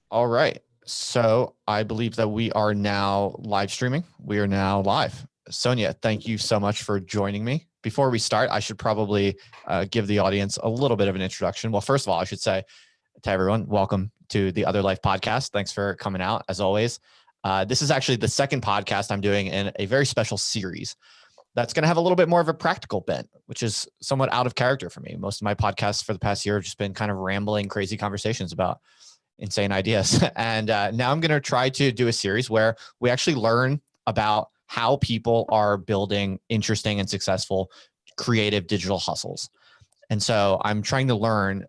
All right. So I believe that we are now live streaming. We are now live. Sonya, thank you so much for joining me. Before we start, I should probably give the audience a little bit of an introduction. Well, first of all, I should say to everyone, welcome to the Other Life podcast. Thanks for coming out, as always. This is actually the second podcast I'm doing in a very special series that's going to have a little bit more of a practical bent, which is somewhat out of character for me. Most of my podcasts for the past year have just been kind of rambling, crazy conversations about insane ideas. And now I'm going to try to do a series where we actually learn about how people are building interesting and successful creative digital hustles. And so I'm trying to learn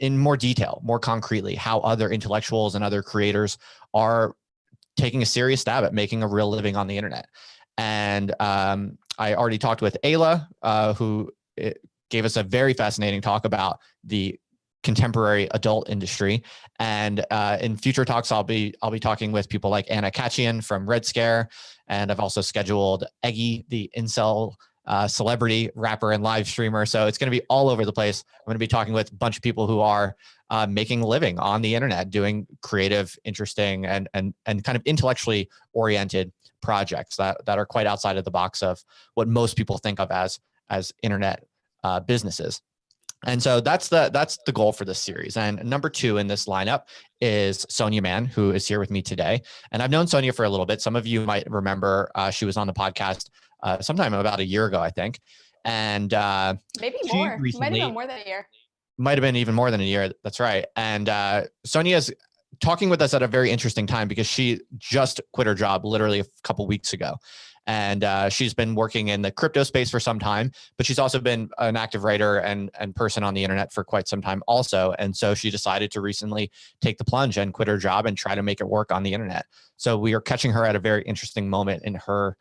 in more detail, more concretely, how other intellectuals and other creators are taking a serious stab at making a real living on the internet. And I already talked with Ayla, who gave us a very fascinating talk about the contemporary adult industry. And in future talks, I'll be talking with people like Anna Kachian from Red Scare, and I've also scheduled Eggy, the incel celebrity rapper and live streamer. So it's going to be all over the place. I'm going to be talking with a bunch of people who are making a living on the internet, doing creative, interesting, and kind of intellectually oriented projects that are quite outside of the box of what most people think of as internet businesses. And so that's the goal for this series. And number two in this lineup is Sonya Mann, who is here with me today. And I've known Sonya for a little bit. Some of you might remember she was on the podcast sometime about a year ago, I think. And maybe she more. Might have been more than a year. Might have been even more than a year. That's right. And Sonya is talking with us at a very interesting time because she just quit her job literally a couple weeks ago. And she's been working in the crypto space for some time, but she's also been an active writer and person on the internet for quite some time also. And so she decided to recently take the plunge and quit her job and try to make it work on the internet. So we are catching her at a very interesting moment in her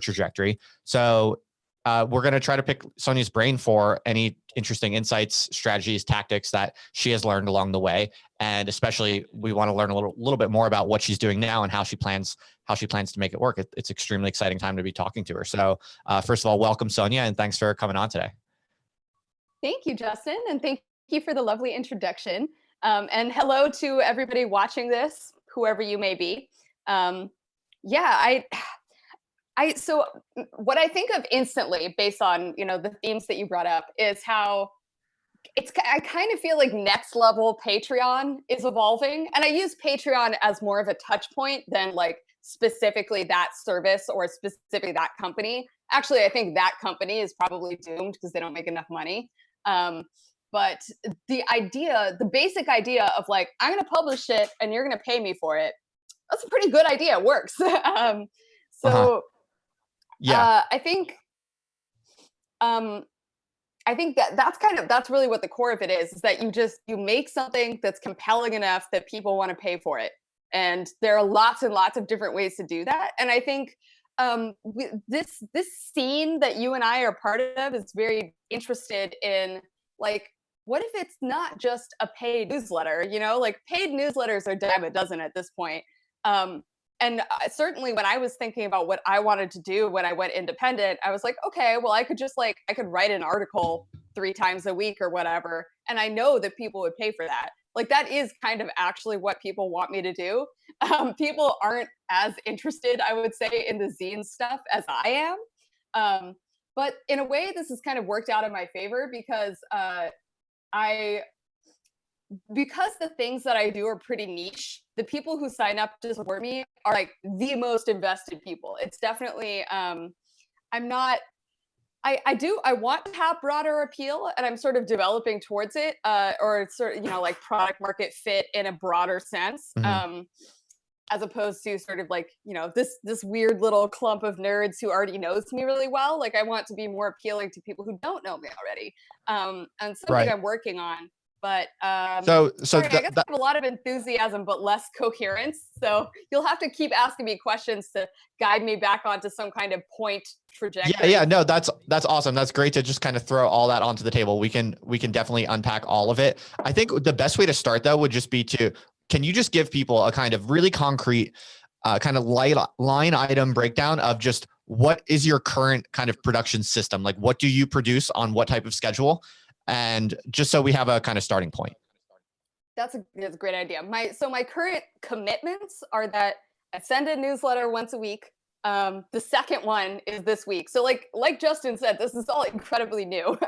trajectory. So we're going to try to pick Sonya's brain for any interesting insights, strategies, tactics that she has learned along the way. And especially we want to learn a little bit more about what she's doing now and how she plans to make it work. It's extremely exciting time to be talking to her. So first of all, welcome, Sonya, and thanks for coming on today. Thank you, Justin. And thank you for the lovely introduction. And hello to everybody watching this, whoever you may be. So what I think of instantly based on, the themes that you brought up is how I kind of feel like next level Patreon is evolving. And I use Patreon as more of a touch point than like specifically that service or specifically that company. Actually, I think that company is probably doomed because they don't make enough money. But the basic idea of like, I'm going to publish it and you're going to pay me for it. That's a pretty good idea. It works. Yeah. I think that's really what the core of it is that you make something that's compelling enough that people want to pay for it. And there are lots and lots of different ways to do that. And I think this scene that you and I are part of is very interested in, like, what if it's not just a paid newsletter? Like paid newsletters are dime a dozen at this point. And certainly when I was thinking about what I wanted to do when I went independent, I was like, okay, well, I could write an article 3 times a week or whatever. And I know that people would pay for that. Like that is kind of actually what people want me to do. People aren't as interested, I would say, in the zine stuff as I am. But in a way, this has kind of worked out in my favor because the things that I do are pretty niche, the people who sign up to support me are like the most invested people. It's definitely, I want to have broader appeal and I'm sort of developing towards it, or sort of, like product market fit in a broader sense. Mm-hmm. As opposed to sort of like, this weird little clump of nerds who already knows me really well. Like I want to be more appealing to people who don't know me already. And something Right. I'm working on. But I guess I have a lot of enthusiasm, but less coherence. So you'll have to keep asking me questions to guide me back onto some kind of point trajectory. Yeah. No, that's awesome. That's great to just kind of throw all that onto the table. We can definitely unpack all of it. I think the best way to start though would just be can you just give people a kind of really concrete, kind of line item breakdown of just what is your current kind of production system? Like what do you produce on what type of schedule? And just so we have a kind of starting point. That's a great idea. My current commitments are that I send a newsletter once a week. The second one is this week. So like Justin said, this is all incredibly new.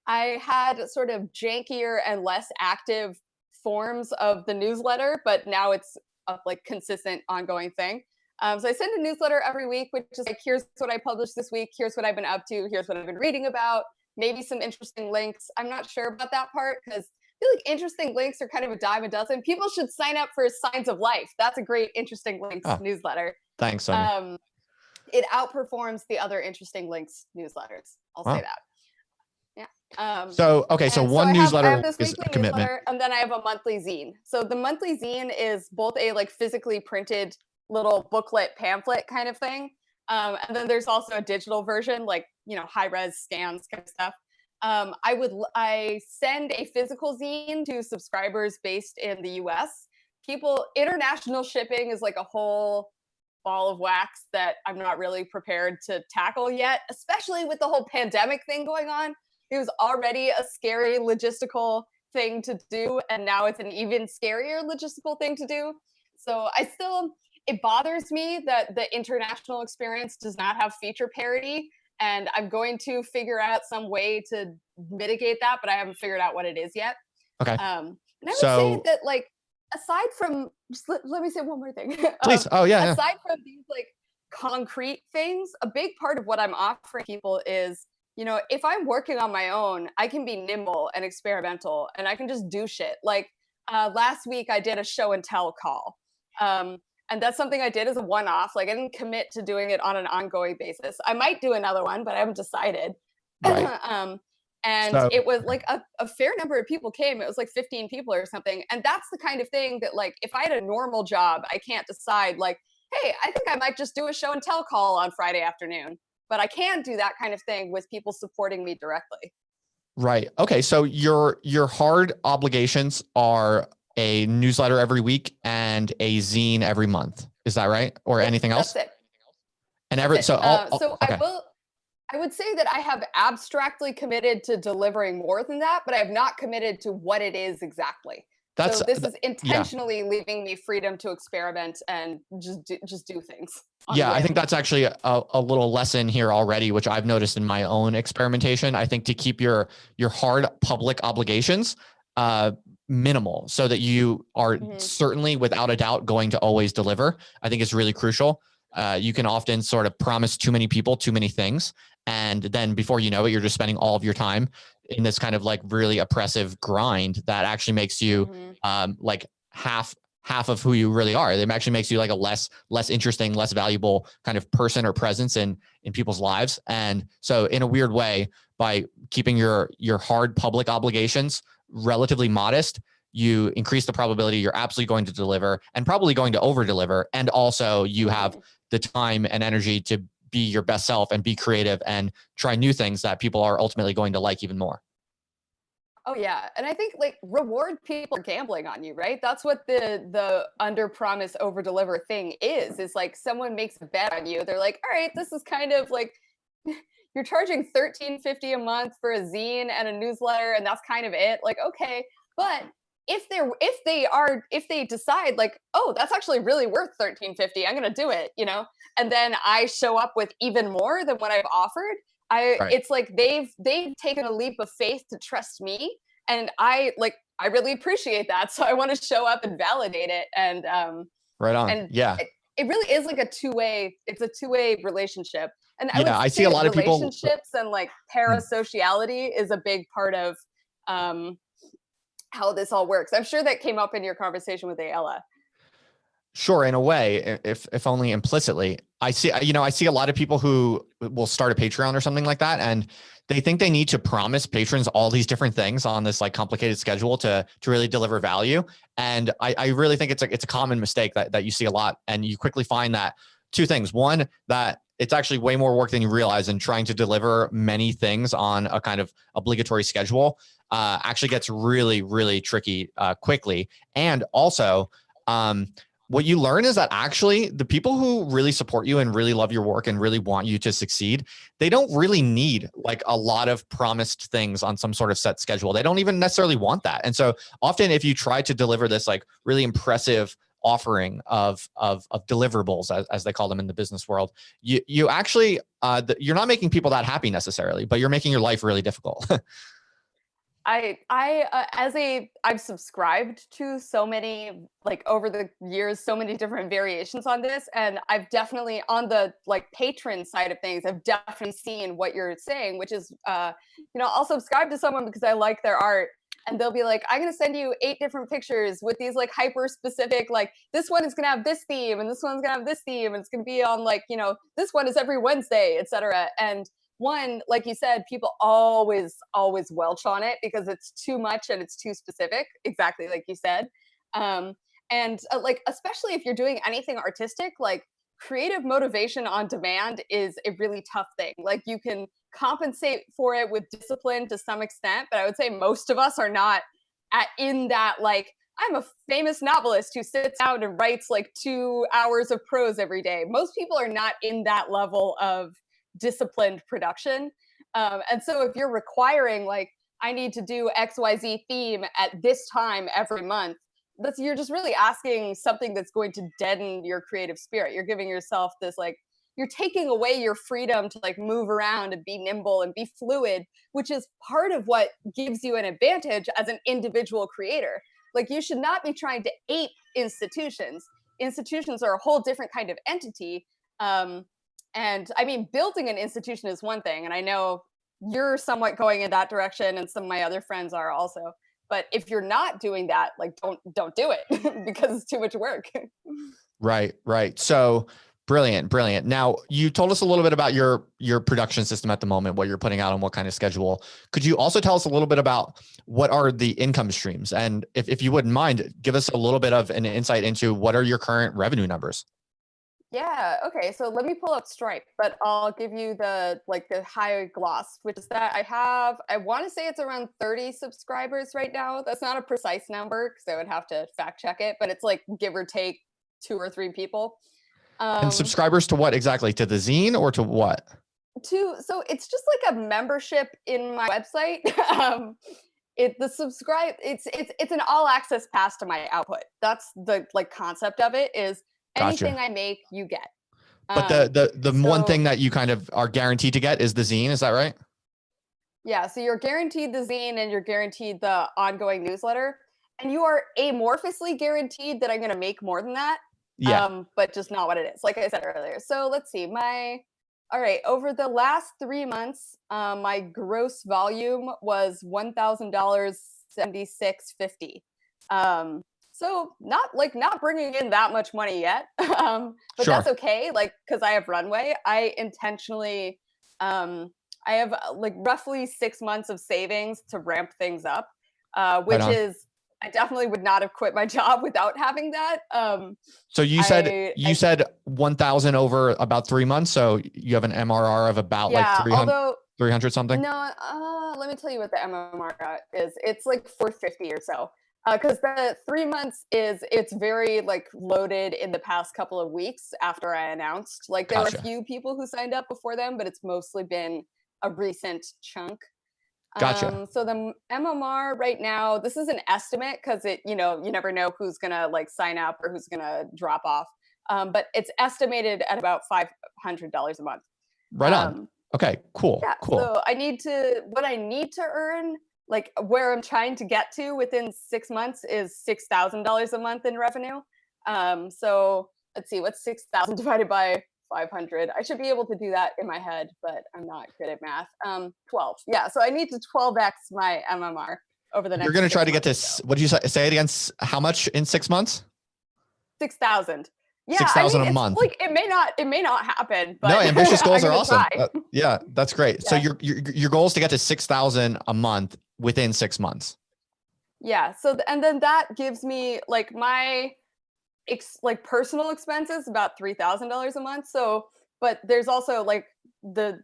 I had sort of jankier and less active forms of the newsletter, but now it's a like consistent ongoing thing. So I send a newsletter every week, which is like, here's what I published this week. Here's what I've been up to. Here's what I've been reading about. Maybe some interesting links. I'm not sure about that part because I feel like interesting links are kind of a dime a dozen. People should sign up for Signs of Life. That's a great interesting links Oh, newsletter. thanks, Sonia. It outperforms the other interesting links newsletters. I'll say Wow. that. Yeah. So, okay. So one I newsletter have this is weekly a commitment. newsletter, and then I have a monthly zine. So the monthly zine is both a like physically printed little booklet pamphlet kind of thing, and then there's also a digital version, like high res scans kind of stuff. I send a physical zine to subscribers based in the U.S. International shipping is like a whole ball of wax that I'm not really prepared to tackle yet, especially with the whole pandemic thing going on. It was already a scary logistical thing to do, and now it's an even scarier logistical thing to do. So it bothers me that the international experience does not have feature parity, and I'm going to figure out some way to mitigate that, but I haven't figured out what it is yet. Okay. And I would say that, like, aside from, just let me say one more thing. Please. Oh, yeah. Aside from these like concrete things, a big part of what I'm offering people is, if I'm working on my own, I can be nimble and experimental, and I can just do shit. Like last week, I did a show and tell call. And that's something I did as a one-off. Like I didn't commit to doing it on an ongoing basis. I might do another one, but I haven't decided. Right. And it was like a fair number of people came. It was like 15 people or something. And that's the kind of thing that, like, if I had a normal job, I can't decide like, hey, I think I might just do a show and tell call on Friday afternoon. But I can do that kind of thing with people supporting me directly. Right. Okay. So your hard obligations are a newsletter every week and a zine every month. Is that right? Or anything else? That's it. And Okay. I would say that I have abstractly committed to delivering more than that, but I have not committed to what it is exactly. So this is intentionally leaving me freedom to experiment and just do things. Yeah, I think that's actually a little lesson here already, which I've noticed in my own experimentation. I think to keep your hard public obligations minimal so that you are certainly without a doubt going to always deliver, I think is really crucial. You can often sort of promise too many people too many things. And then before you know it, you're just spending all of your time in this kind of like really oppressive grind that actually makes you like half of who you really are. It actually makes you like a less interesting, less valuable kind of person or presence in people's lives. And so in a weird way, by keeping your hard public obligations relatively modest, you increase the probability you're absolutely going to deliver and probably going to over deliver. And also you have the time and energy to be your best self and be creative and try new things that people are ultimately going to like even more. Oh yeah. And I think like reward people for gambling on you, right? That's what the under promise over deliver thing is like someone makes a bet on you. They're like, all right, this is kind of like you're charging $13.50 a month for a zine and a newsletter, and that's kind of it. Like, okay, but if they decide like, oh, that's actually really worth $13.50, I'm gonna do it, and then I show up with even more than what I've offered. It's like they've taken a leap of faith to trust me, and I really appreciate that. So I want to show up and validate it. And right on. And yeah, it really is like it's a two-way relationship. And I see a lot of people relationships and like parasociality is a big part of how this all works. I'm sure that came up in your conversation with Ayala. Sure, in a way, if only implicitly. I see a lot of people who will start a Patreon or something like that, and they think they need to promise patrons all these different things on this like complicated schedule to really deliver value. And I really think it's a common mistake that you see a lot, and you quickly find that two things. One, that it's actually way more work than you realize, and trying to deliver many things on a kind of obligatory schedule actually gets really, really tricky quickly. And also, what you learn is that actually the people who really support you and really love your work and really want you to succeed, they don't really need like a lot of promised things on some sort of set schedule. They don't even necessarily want that. And so often if you try to deliver this like really impressive offering of deliverables, as they call them in the business world, you actually you're not making people that happy necessarily, but you're making your life really difficult. I've subscribed to so many, like over the years, so many different variations on this. And I've definitely on the like patron side of things, I've definitely seen what you're saying, which is, I'll subscribe to someone because I like their art. And they'll be like, I'm going to send you 8 different pictures with these like hyper specific, like this one is going to have this theme and this one's going to have this theme. And it's going to be on like, this one is every Wednesday, etc. And one, like you said, people always welch on it because it's too much and it's too specific, exactly like you said. And like, especially if you're doing anything artistic, like creative motivation on demand is a really tough thing. Like you can compensate for it with discipline to some extent, but I would say most of us are not in that, like, I'm a famous novelist who sits down and writes like 2 hours of prose every day. Most people are not in that level of disciplined production. And so if you're requiring like, I need to do XYZ theme at this time every month, you're just really asking something that's going to deaden your creative spirit. You're giving yourself this like, you're taking away your freedom to like move around and be nimble and be fluid, which is part of what gives you an advantage as an individual creator. Like you should not be trying to ape institutions. Institutions are a whole different kind of entity. And I mean, building an institution is one thing, and I know you're somewhat going in that direction, and some of my other friends are also. But if you're not doing that, like, don't do it because it's too much work. Right, right. So brilliant, brilliant. Now you told us a little bit about your production system at the moment, what you're putting out and what kind of schedule. Could you also tell us a little bit about what are the income streams? And if you wouldn't mind, give us a little bit of an insight into what are your current revenue numbers? Yeah, okay. So let me pull up Stripe, but I'll give you the high gloss, which is that I want to say it's around 30 subscribers right now. That's not a precise number because I would have to fact check it, but it's like give or take 2 or 3 people. And subscribers to what exactly? To the zine or to what? So it's just like a membership in my website. It's an all access pass to my output. That's the like concept of it is anything Gotcha. I make, you get. But the one So thing that you kind of are guaranteed to get is the zine. Is that right? yeah, so you're guaranteed the zine and you're guaranteed the ongoing newsletter, and you are amorphously guaranteed that I'm going to make more than that. Yeah. But just not what it is. Like I said earlier. So let's see. All right, over the last 3 months, my gross volume was $1,000.76.50. So not bringing in that much money yet, but Sure. that's okay. Like because I have runway, I intentionally, I have like roughly 6 months of savings to ramp things up, Right which on. is I definitely would not have quit my job without having that. So you I said 1,000 over about 3 months. So you have an MRR of about like Yeah, 300, although 300 something. no, let me tell you what the MMR is. It's like 450 or so. Because the 3 months it's very like loaded in the past couple of weeks after I announced. Like there were a Gotcha. few people who signed up before them, but it's mostly been a recent chunk. Gotcha. So the MMR right now, this is an estimate because you never know who's gonna like sign up or who's gonna drop off. But it's estimated at about $500 a month. Right on. Um, Okay, cool. yeah, Cool. so what I need to earn, like where I'm trying to get to within 6 months is $6,000 a month in revenue. So let's see, what's 6,000 divided by 500? I should be able to do that in my head, but I'm not good at math. 12. Yeah, so I need to 12x my MMR over the You're going next to try six to get months or this. so. What did you say it again? How much in 6 months? 6,000. Yeah, I 6,000 mean, a it's month. like it may not happen, No, but ambitious goals I'm are gonna awesome. try. Yeah, that's great. So Yeah. your goal is to get to 6,000 a month within 6 months. Yeah. So and then that gives me like my like personal expenses about $3,000 a month. So, but there's also like the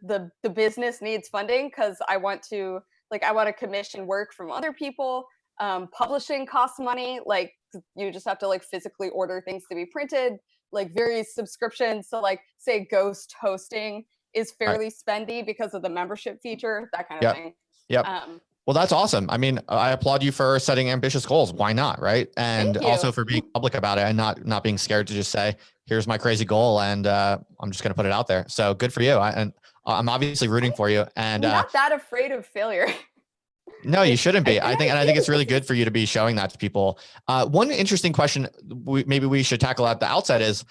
business needs funding because I want to commission work from other people. Publishing costs money. Like you just have to like physically order things to be printed. Like various subscriptions. So like say ghost hosting is Right. fairly spendy because of the membership feature, that kind of Yep. thing. Yep. Um, Well, that's awesome. I mean, I applaud you for setting ambitious goals. Why not? Right. And Thank you. also for being public about it and not being scared to just say, here's my crazy goal. And I'm just going to put it out there. So good for you. And I'm obviously rooting for you. And I'm not that afraid of failure. no, you shouldn't be. And I think it's really good for you to be showing that to people. One interesting question maybe we should tackle at the outset is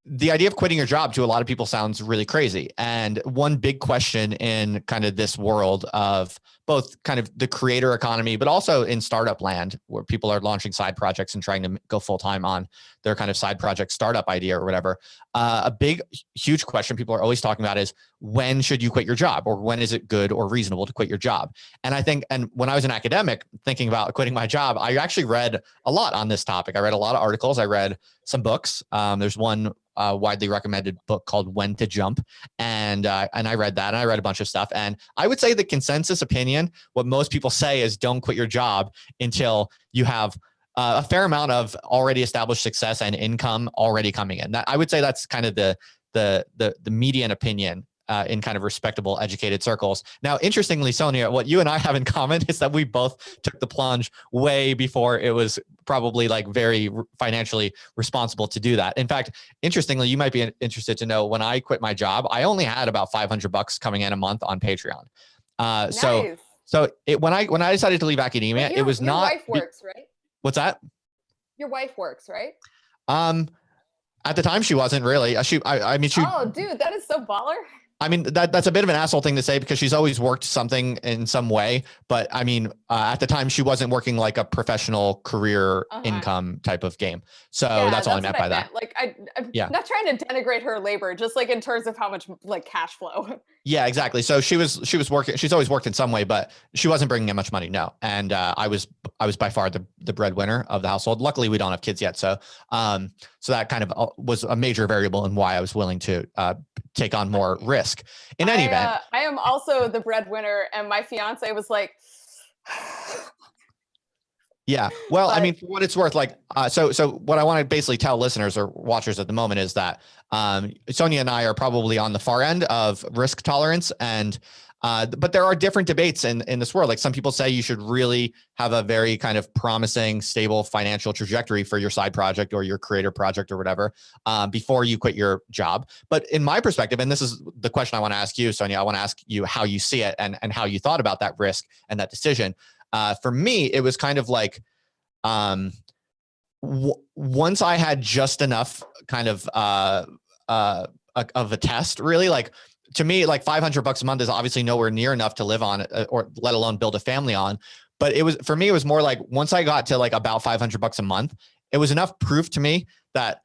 the idea of quitting your job to a lot of people sounds really crazy. And one big question in kind of this world of both kind of the creator economy, but also in startup land where people are launching side projects and trying to go full time on their kind of side project startup idea or whatever. A big, huge question people are always talking about is when should you quit your job, or when is it good or reasonable to quit your job? And I think, and when I was an academic thinking about quitting my job, I actually read a lot on this topic. I read a lot of articles. I read some books. There's one widely recommended book called When to Jump. And I read that, and I read a bunch of stuff. And I would say the consensus opinion, what most people say is don't quit your job until you have a fair amount of already established success and income already coming in. That, I would say that's kind of the median opinion in kind of respectable, educated circles. Now, interestingly, Sonya, what you and I have in common is that we both took the plunge way before it was probably like very financially responsible to do that. In fact, interestingly, you might be interested to know when I quit my job, I only had about $500 coming in a month on Patreon. Nice. So when I decided to leave academia, Wait, it was your not. wife works, right? What's that? Your wife works, right? Um, at the time, she wasn't really. I mean, she. Oh, dude, that is so baller. I mean, that's a bit of an asshole thing to say because she's always worked something in some way. But I mean, at the time, she wasn't working like a professional career income type of game. So Yeah, that's all I meant by that. Like, I'm Yeah. not trying to denigrate her labor, just like in terms of how much like cash flow. Yeah, exactly. So she was working. She's always worked in some way, but she wasn't bringing in much money. No, and I was by far the breadwinner of the household. Luckily, we don't have kids yet, so so that kind of was a major variable in why I was willing to take on more risk. In any event, I am also the breadwinner, and my fiance was like. Yeah. Well, I mean, for what it's worth, like, so what I want to basically tell listeners or watchers at the moment is that Sonya and I are probably on the far end of risk tolerance, and but there are different debates in this world. Like some people say you should really have a very kind of promising, stable financial trajectory for your side project or your creator project or whatever before you quit your job. But in my perspective, and this is the question I want to ask you, Sonya, I want to ask you how you see it and how you thought about that risk and that decision. For me, it was kind of like once I had just enough kind of a test, really, like to me, like $500 a month is obviously nowhere near enough to live on, or let alone build a family on. But it was, for me, it was more like once I got to like about $500 a month, it was enough proof to me that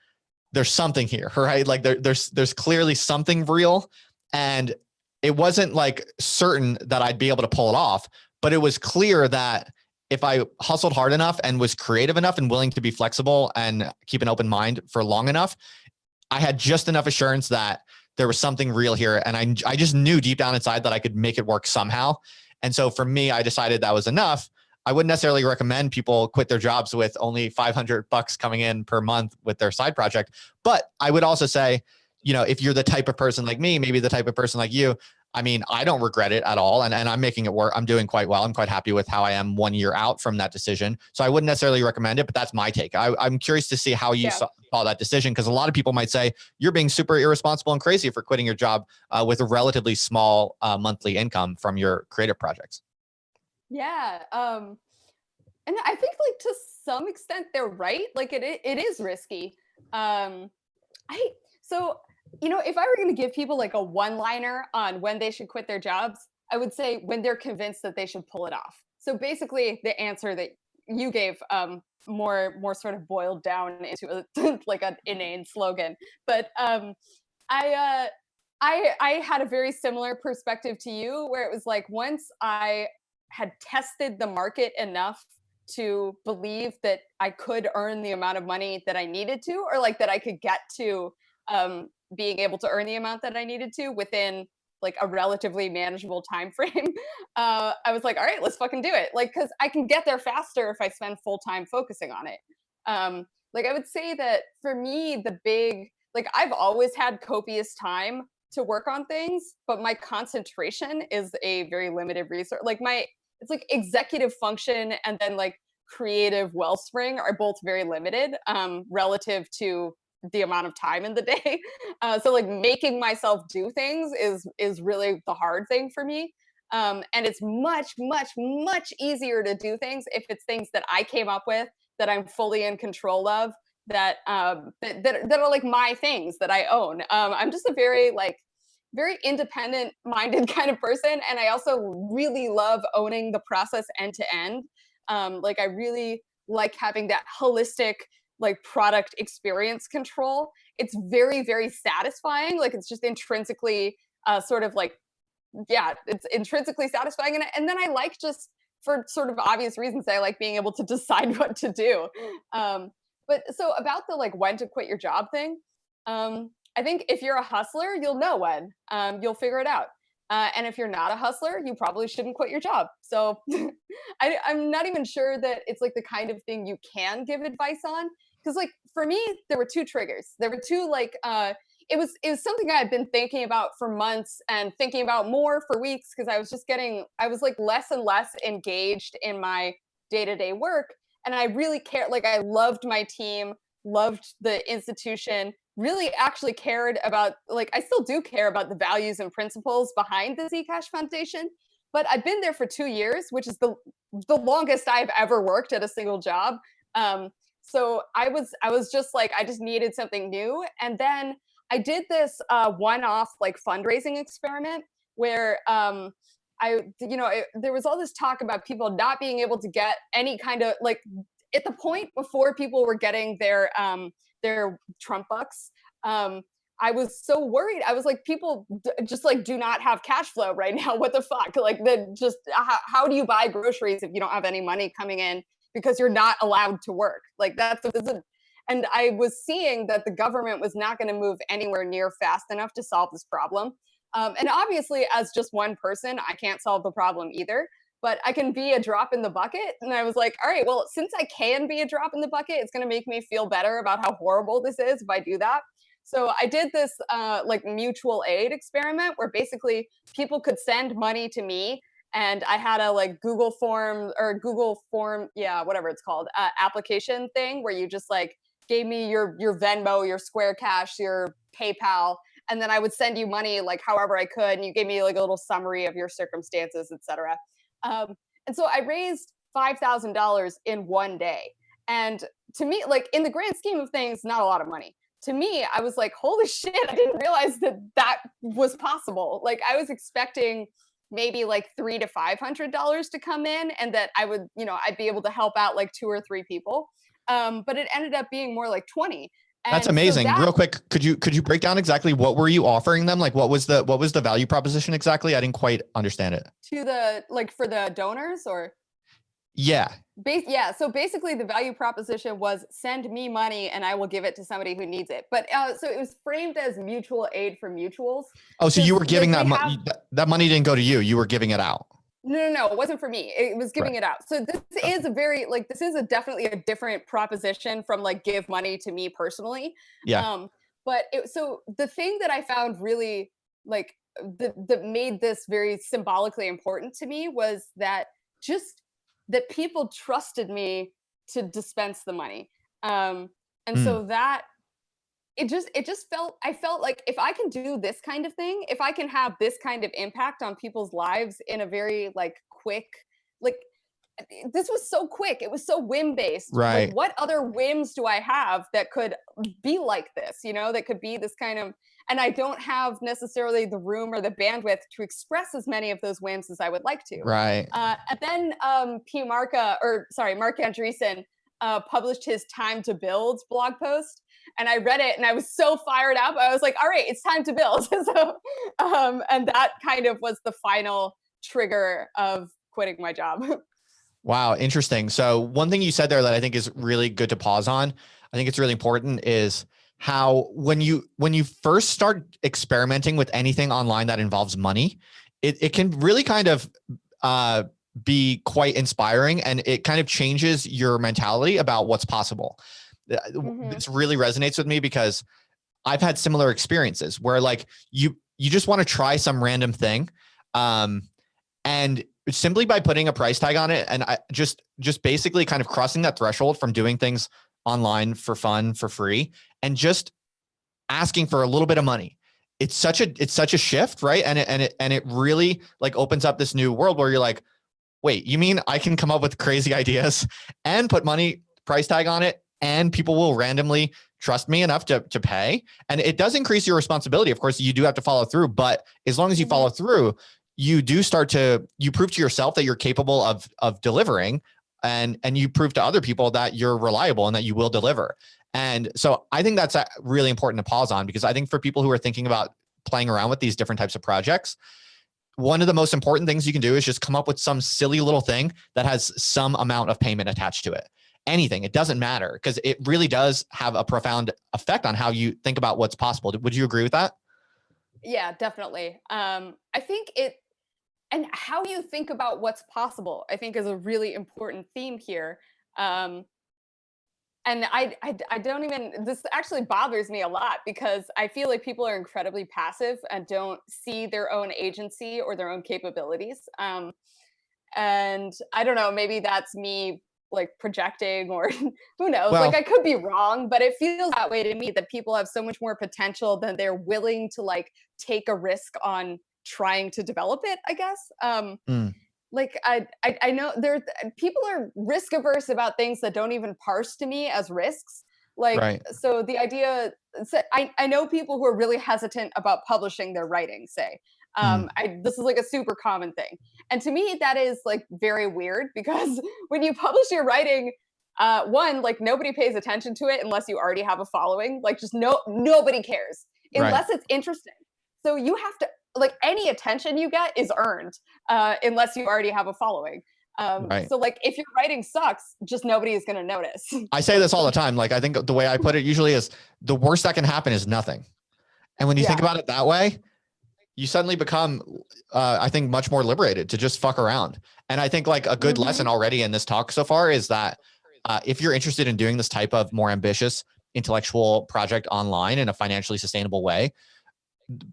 there's something here, right? Like there's clearly something real, and it wasn't like certain that I'd be able to pull it off, but it was clear that if I hustled hard enough and was creative enough and willing to be flexible and keep an open mind for long enough, I had just enough assurance that there was something real here. And I just knew deep down inside that I could make it work somehow. And so for me, I decided that was enough. I wouldn't necessarily recommend people quit their jobs with only $500 coming in per month with their side project. But I would also say, you know, if you're the type of person like me, maybe the type of person like you, I mean, I don't regret it at all. And I'm making it work. I'm doing quite well. I'm quite happy with how I am 1 year out from that decision. So I wouldn't necessarily recommend it, but that's my take. I'm curious to see how you saw that decision, because a lot of people might say you're being super irresponsible and crazy for quitting your job with a relatively small monthly income from your creative projects. Yeah. And I think like to some extent they're right. Like it is risky. So you know, if I were going to give people like a one-liner on when they should quit their jobs, I would say when they're convinced that they should pull it off. So basically, the answer that you gave more sort of boiled down into a, like an inane slogan. But I I had a very similar perspective to you, where it was like once I had tested the market enough to believe that I could earn the amount of money that I needed to, or like that I could get to being able to earn the amount that I needed to within like a relatively manageable time frame, I was like, all right, let's fucking do it. Like, because I can get there faster if I spend full time focusing on it. Like I would say that for me, the big like I've always had copious time to work on things, but my concentration is a very limited resource. Like my it's like executive function and then like creative wellspring are both very limited relative to the amount of time in the day. So like making myself do things is really the hard thing for me. And it's much, much, much easier to do things if it's things that I came up with that I'm fully in control of that are like my things that I own. I'm just a very like very independent minded kind of person, and I also really love owning the process end to end. Like I really like having that holistic like product experience control. It's very very satisfying. Like it's just intrinsically sort of like yeah, it's intrinsically satisfying, and then I like just for sort of obvious reasons I like being able to decide what to do. But so about the like when to quit your job thing, I think if you're a hustler, you'll know when. You'll figure it out. And if you're not a hustler, you probably shouldn't quit your job. So I'm not even sure that it's like the kind of thing you can give advice on. Because like for me, there were two triggers. There were two like it was something I had been thinking about for months and thinking about more for weeks because I was like less and less engaged in my day-to-day work. And I really cared, like I loved my team, loved the institution, really actually cared about like I still do care about the values and principles behind the Zcash Foundation. But I've been there for 2 years, which is the longest I've ever worked at a single job. So I was just like I just needed something new. And then I did this one-off like fundraising experiment where there was all this talk about people not being able to get any kind of like at the point before people were getting their Trump bucks. I was so worried. I was like, people just like do not have cash flow right now. What the fuck? Like, how do you buy groceries if you don't have any money coming in because you're not allowed to work? Like and I was seeing that the government was not going to move anywhere near fast enough to solve this problem. And obviously, as just one person, I can't solve the problem either, but I can be a drop in the bucket. And I was like, all right, well, since I can be a drop in the bucket, it's going to make me feel better about how horrible this is if I do that. So I did this like mutual aid experiment where basically people could send money to me, and I had a like Google form, yeah, whatever it's called, application thing where you just like gave me your Venmo, your Square Cash, your PayPal, and then I would send you money like however I could, and you gave me like a little summary of your circumstances, etc. And so I raised $5,000 in one day, and to me, like in the grand scheme of things, not a lot of money. To me, I was like, holy shit, I didn't realize that was possible. Like I was expecting maybe like $300 to $500 to come in, and that I would, I'd be able to help out like 2 or 3 people. But it ended up being more like 20. That's And so amazing. Real quick, could you break down exactly what were you offering them? Like what was the value proposition exactly? I didn't quite understand it. to the like for the donors or Yeah. yeah, so basically the value proposition was send me money and I will give it to somebody who needs it. But so it was framed as mutual aid for mutuals. Oh, so you were giving like, that money. That money didn't go to you. You were giving it out. No, it wasn't for me. It was giving Right. it out. So this is a very like this is a definitely a different proposition from like give money to me personally. Yeah. So the thing that I found really like that made this very symbolically important to me was that just that people trusted me to dispense the money. And Mm, so that it just felt I felt like if I can do this kind of thing, if I can have this kind of impact on people's lives in a very like quick like this was so quick. It was so whim based. Like, right. what other whims do I have that could be like this? That could be this kind of. And I don't have necessarily the room or the bandwidth to express as many of those whims as I would like to. Right. And then Mark Andreessen published his "Time to Build" blog post, and I read it, and I was so fired up. I was like, "All right, it's time to build." And that kind of was the final trigger of quitting my job. Wow. Interesting. So one thing you said there that I think is really good to pause on, I think it's really important is how when you first start experimenting with anything online that involves money, it can really kind of be quite inspiring, and it kind of changes your mentality about what's possible. This really resonates with me because I've had similar experiences where like you just want to try some random thing. And simply by putting a price tag on it, and I just basically kind of crossing that threshold from doing things online for fun, for free, and just asking for a little bit of money. It's such a shift, right? And it really like opens up this new world where you're like, wait, you mean I can come up with crazy ideas and put money price tag on it, and people will randomly trust me enough to pay? And it does increase your responsibility. Of course, you do have to follow through, but as long as you follow through, you prove to yourself that you're capable of delivering, and you prove to other people that you're reliable and that you will deliver. And so I think that's really important to pause on, because I think for people who are thinking about playing around with these different types of projects, one of the most important things you can do is just come up with some silly little thing that has some amount of payment attached to it. Anything, it doesn't matter, because it really does have a profound effect on how you think about what's possible. Would you agree with that? Yeah, definitely. I think and how you think about what's possible, I think, is a really important theme here. Um, and I don't even, this actually bothers me a lot, because I feel like people are incredibly passive and don't see their own agency or their own capabilities. And I don't know, maybe that's me like projecting, or who knows, like Well, I could be wrong, but it feels that way to me, that people have so much more potential than they're willing to like take a risk on trying to develop it, I guess. mm, Like I know there people are risk averse about things that don't even parse to me as risks. Like, right. so the idea, so I know people who are really hesitant about publishing their writing, say. Mm, This is like a super common thing. And to me, that is like very weird, because when you publish your writing, one, like nobody pays attention to it unless you already have a following. Like, just nobody cares right. unless it's interesting. So you have to, like, any attention you get is earned, unless you already have a following. Right. So like if your writing sucks, just nobody is going to notice. I say this all the time. Like, I think the way I put it usually is the worst that can happen is nothing. And when you think Yeah. about it that way, you suddenly become, I think, much more liberated to just fuck around. And I think like a good lesson already in this talk so far is that if you're interested in doing this type of more ambitious intellectual project online in a financially sustainable way,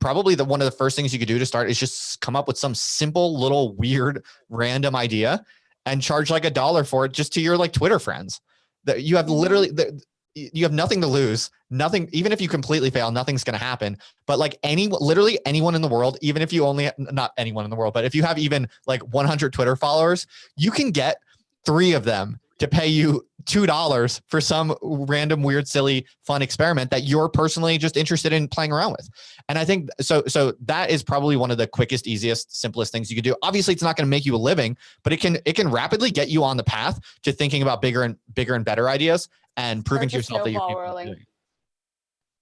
probably one of the first things you could do to start is just come up with some simple little weird random idea and charge like $1 for it, just to your like Twitter friends. That you have literally you have nothing to lose, nothing. Even if you completely fail, nothing's going to happen. But like literally anyone in the world, even if you only, not anyone in the world, but if you have even like 100 Twitter followers, you can get 3 of them to pay you $2 for some random, weird, silly, fun experiment that you're personally just interested in playing around with. And I think so that is probably one of the quickest, easiest, simplest things you could do. Obviously, it's not going to make you a living, but it can rapidly get you on the path to thinking about bigger and better ideas and proving Start to the yourself that you're snowball capable of rolling. doing it.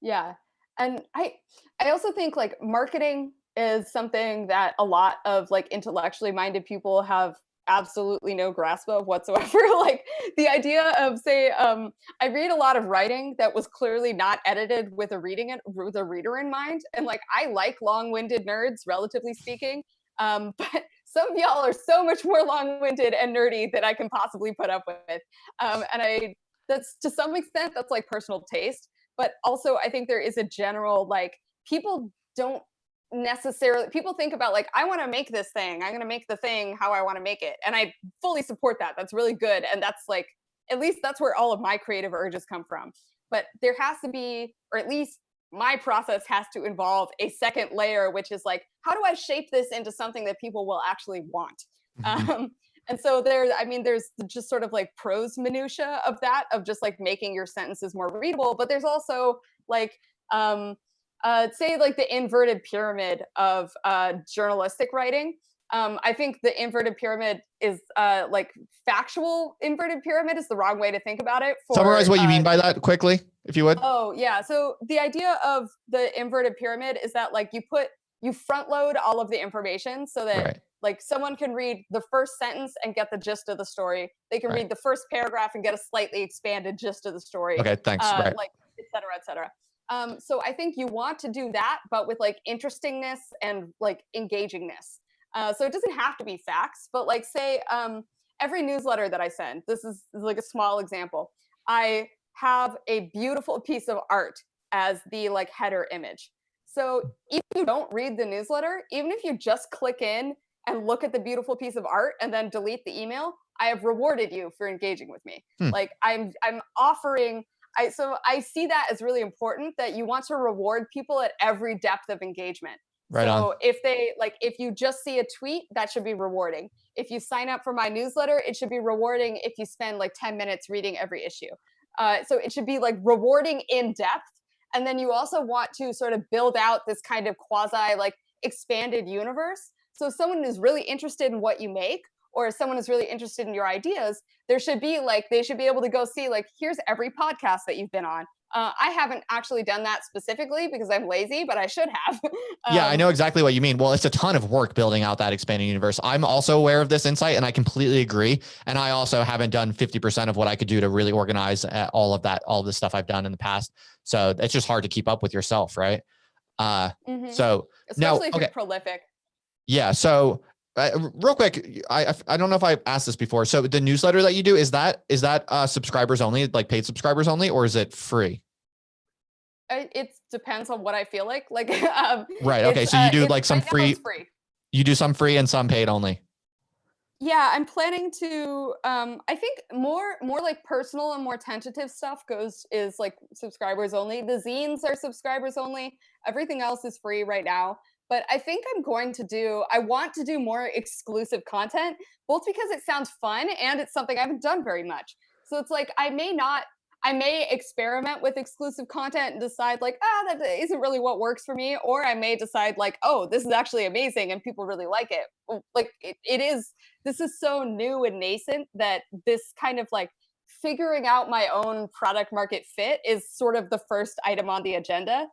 Yeah. And I also think like marketing is something that a lot of like intellectually minded people have absolutely no grasp of whatsoever. Like the idea of, say, I read a lot of writing that was clearly not edited with a reader in mind. And like I like long-winded nerds, relatively speaking. But some of y'all are so much more long-winded and nerdy than I can possibly put up with. And I That's, to some extent, that's like personal taste. But also I think there is a general like, people don't necessarily, people think about like, I want to make this thing, I'm going to make the thing how I want to make it, and I fully support that. That's really good, and that's like, at least that's where all of my creative urges come from. But there has to be, or at least my process has to involve a second layer, which is like, how do I shape this into something that people will actually want? Mhm. um, and so there, I mean, there's just sort of like prose minutia of that, of just like making your sentences more readable. But there's also like, um, say like the inverted pyramid of journalistic writing. I think the inverted pyramid is like, factual inverted pyramid is the wrong way to think about it. Summarize For what you mean by that quickly, if you would. Oh yeah, so the idea of the inverted pyramid is that like you front load all of the information, so that Right. like someone can read the first sentence and get the gist of the story. They can Right. read the first paragraph and get a slightly expanded gist of the story, Okay. Thanks. Right. like, et cetera, et cetera. So I think you want to do that, but with like interestingness and like engagingness. So it doesn't have to be facts, but like say every newsletter that I send, this is like a small example. I have a beautiful piece of art as the like header image. So if you don't read the newsletter, even if you just click in and look at the beautiful piece of art and then delete the email, I have rewarded you for engaging with me. Hmm. Like I'm offering so I see that as really important that you want to reward people at every depth of engagement. Right on. So if you just see a tweet, that should be rewarding. If you sign up for my newsletter, it should be rewarding if you spend like 10 minutes reading every issue. So it should be like rewarding in depth. And then you also want to sort of build out this kind of quasi like expanded universe. So if someone is really interested in what you make, or if someone is really interested in your ideas, there should be like, they should be able to go see like, here's every podcast that you've been on. I haven't actually done that specifically because I'm lazy, but I should have. Yeah, I know exactly what you mean. Well, it's a ton of work building out that expanding universe. I'm also aware of this insight and I completely agree. And I also haven't done 50% of what I could do to really organize all of that, all of the stuff I've done in the past. So it's just hard to keep up with yourself, right? So now, Especially if you're okay. prolific. Yeah. So real quick, I don't know if I asked this before. So the newsletter that you do, is that subscribers only, like paid subscribers only, or is it free? It depends on what I feel like. Like, Right. Okay. So you do it's like some right now free, it's free. you do some free and some paid only. Yeah, I'm planning to I think more like personal and more tentative stuff is like subscribers only. The zines are subscribers only. Everything else is free right now. But I think I want to do more exclusive content, both because it sounds fun and it's something I haven't done very much. So it's like I may experiment with exclusive content and decide like, that isn't really what works for me. Or I may decide like, oh, this is actually amazing and people really like it. Like it is, this is so new and nascent that this kind of like figuring out my own product market fit is sort of the first item on the agenda.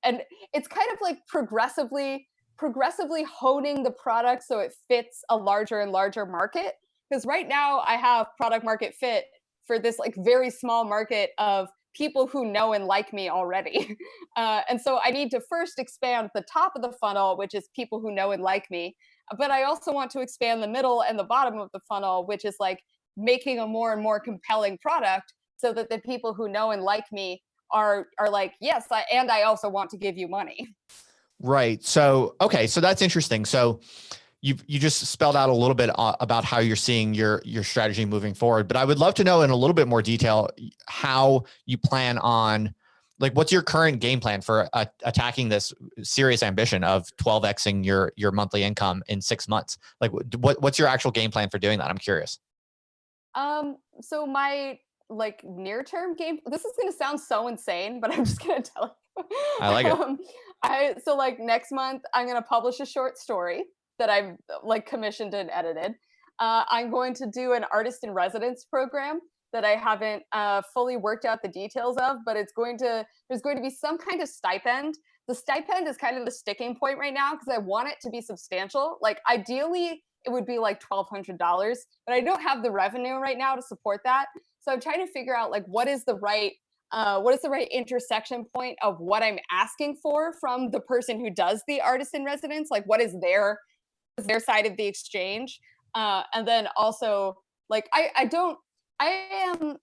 And it's kind of like progressively honing the product so it fits a larger and larger market. Because right now I have product market fit for this like very small market of people who know and like me already. And so I need to first expand the top of the funnel, which is people who know and like me. But I also want to expand the middle and the bottom of the funnel, which is like making a more and more compelling product so that the people who know and like me are like, yes, I also want to give you money. Right. So, okay. So that's interesting. So you just spelled out a little bit about how you're seeing your strategy moving forward, but I would love to know in a little bit more detail how you plan on, like, what's your current game plan for attacking this serious ambition of 12xing your monthly income in 6 months? Like, what's your actual game plan for doing that? I'm curious. So my like near term game, this is gonna sound so insane, but I'm just gonna tell you. I like it. I so like next month I'm gonna publish a short story that I've like commissioned and edited. I'm going to do an artist in residence program that I haven't fully worked out the details of, but there's going to be some kind of stipend. The stipend is kind of the sticking point right now because I want it to be substantial. Like ideally, it would be like $1,200, but I don't have the revenue right now to support that. So I'm trying to figure out like what is the right intersection point of what I'm asking for from the person who does the artist in residence? Like what is their side of the exchange? And then also like I am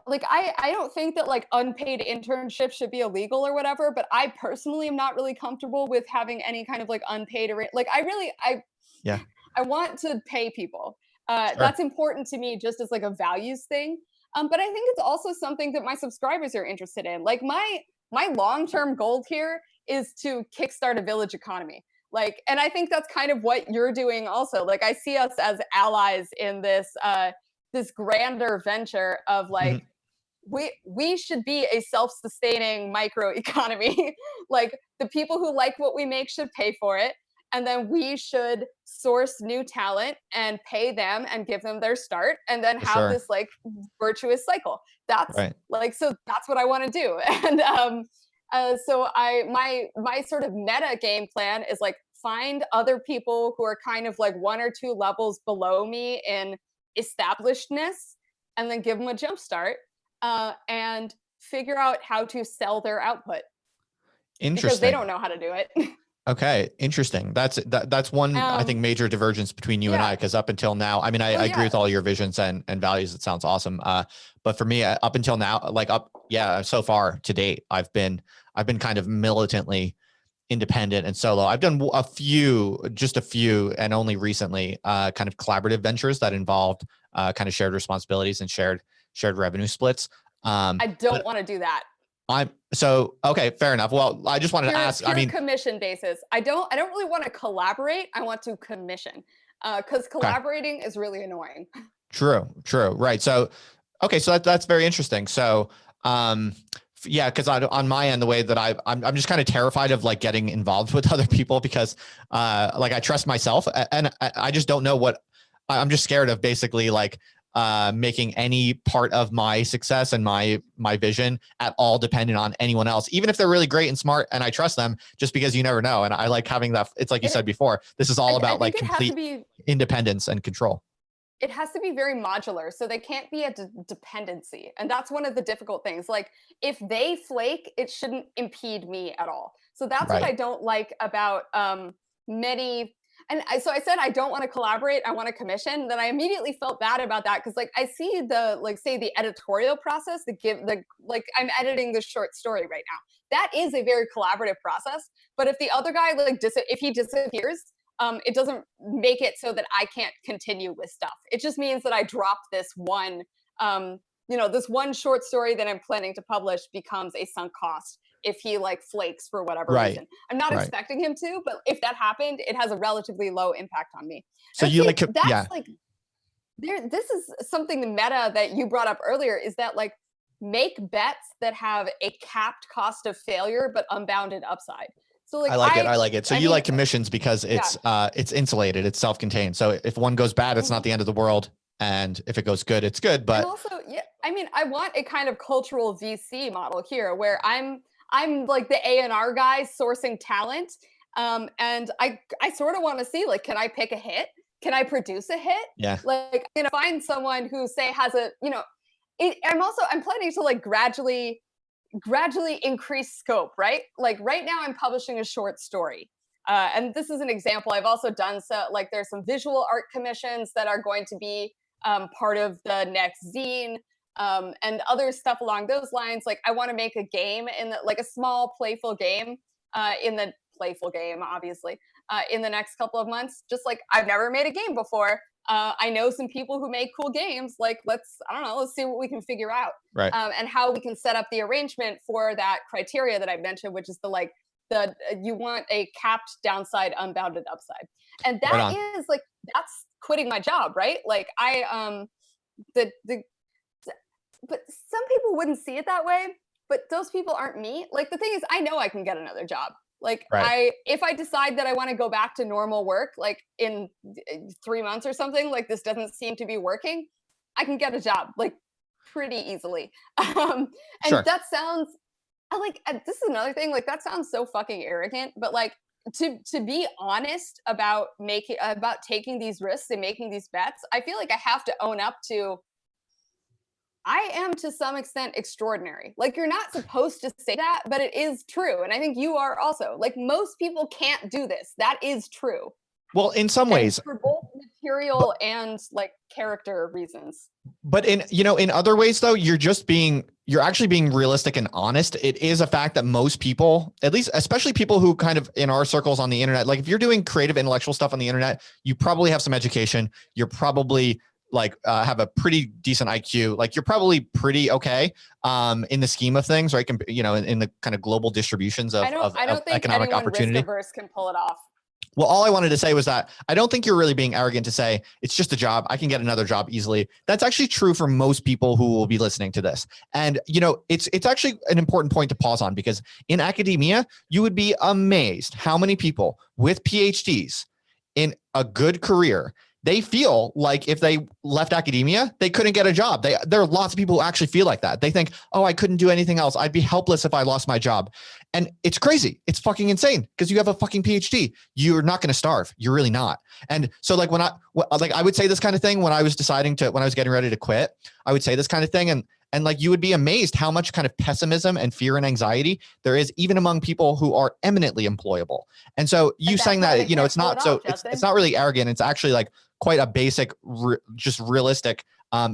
like I don't think that like unpaid internships should be illegal or whatever, but I personally am not really comfortable with having any kind of like unpaid like Yeah, I want to pay people. sure. That's important to me just as like a values thing. But I think it's also something that my subscribers are interested in. Like my long-term goal here is to kickstart a village economy. Like, and I think that's kind of what you're doing also. Like I see us as allies in this grander venture of like we should be a self-sustaining microeconomy. Like the people who like what we make should pay for it, and then we should source new talent and pay them and give them their start, and then For have sure. this like virtuous cycle. That's Right. like so that's what I want to do. And so my sort of meta game plan is like find other people who are kind of like one or two levels below me in establishedness, and then give them a jump start, and figure out how to sell their output because they Interesting. don't know how to do it. Okay, interesting. That's one, I think, um, major divergence between you and I, yeah. because up until now, I mean, I, Oh I agree yeah. with all your visions and values. It sounds awesome. But for me, up until now, so far to date, I've been kind of militantly independent and solo. I've done just a few, and only recently, kind of collaborative ventures that involved kind of shared responsibilities and shared revenue splits. I don't But want to do that. okay, fair enough. Well, I just wanted to ask. I Pure mean, commission basis. I don't really want to collaborate. I want to commission. Because okay. collaborating is really annoying. True. Right. So, okay. So that's very interesting. So, um, yeah, because on my end, the way that I'm just kind of terrified of like getting involved with other people because, like I trust myself and I just don't know I'm just scared of basically like, making any part of my success and my vision at all dependent on anyone else, even if they're really great and smart and I trust them, just because you never know. And I like having that. It's like you It, said before, this is all I about like think complete independence and control. it has to be very modular, so they can't be a dependency, and that's one of the difficult things. Like if they flake, it shouldn't impede me at all. So that's what I Right. don't like about many. So I said I don't want to collaborate. I want to commission. Then I immediately felt bad about that because like I see the like say the editorial process, the like I'm editing this short story right now. That is a very collaborative process. But if the other guy like if he disappears, it doesn't make it so that I can't continue with stuff. It just means that I drop this one, this one short story that I'm planning to publish becomes a sunk cost if he like flakes for whatever Right. reason. I'm not Right. expecting him to, but if that happened, it has a relatively low impact on me. So And I you think like, that's yeah, like this is something the meta that you brought up earlier is that like make bets that have a capped cost of failure but unbounded upside. So like I like it. I like it. So I you mean, like commissions because yeah. it's insulated, it's self-contained. So if one goes bad, it's not Mhm. the end of the world. And if it goes good, it's good. And But also, yeah, I mean, I want a kind of cultural VC model here where I'm like the A&R guy sourcing talent. And I sort of want to see like, can I pick a hit? Can I produce a hit? yeah, Like, I'm gonna find someone who say has a, I'm planning to like gradually increase scope, right? Like right now I'm publishing a short story. And this is an example. I've also done so like there's some visual art commissions that are going to be part of the next zine, and other stuff along those lines. Like I want to make a game like a small playful game in the playful game, obviously, in the next couple of months. Just like I've never made a game before. I know some people who make cool games. Like I don't know, let's see what we can figure out, right. and how we can set up the arrangement for that criteria that I mentioned, which is you want a capped downside, unbounded upside, and Right that on. is like that's quitting my job, right? Like the but some people wouldn't see it that way, but those people aren't me. Like the thing is, I know I can get another job. Like Right. if I decide that I want to go back to normal work, like in 3 months or something, like this doesn't seem to be working, I can get a job like pretty easily. Um, and Sure. that sounds this is another thing. Like that sounds so fucking arrogant, but like to be honest about taking these risks and making these bets, I feel like I have to own up to I am to some extent extraordinary. Like you're not supposed to say that, but it is true. And I think you are also. Like most people can't do this. That is true. Well, in some And ways, for both but material and like character reasons. in other ways though, you're actually being realistic and honest. It is a fact that most people, at least especially people who kind of in our circles on the internet, like if you're doing creative intellectual stuff on the internet, you probably have some education. You're probably like have a pretty decent IQ. Like you're probably pretty okay in the scheme of things, right? In the kind of global distributions I don't I of don't think economic anyone risk opportunity. averse can pull it off. Well, all I wanted to say was that I don't think you're really being arrogant to say it's just a job. I can get another job easily. That's actually true for most people who will be listening to this. And it's actually an important point to pause on because in academia, you would be amazed how many people with PhDs in a good career, they feel like if they left academia, they couldn't get a job. There are lots of people who actually feel like that. They think, oh, I couldn't do anything else. I'd be helpless if I lost my job. And it's crazy. It's fucking insane because you have a fucking PhD. You're not going to starve. You're really not. And so like I would say this kind of thing when I was getting ready to quit, I would say this kind of thing. And like, you would be amazed how much kind of pessimism and fear and anxiety there is even among people who are eminently employable. And so you saying that, you know, it's not so it's not really arrogant. It's actually like quite a basic, just realistic,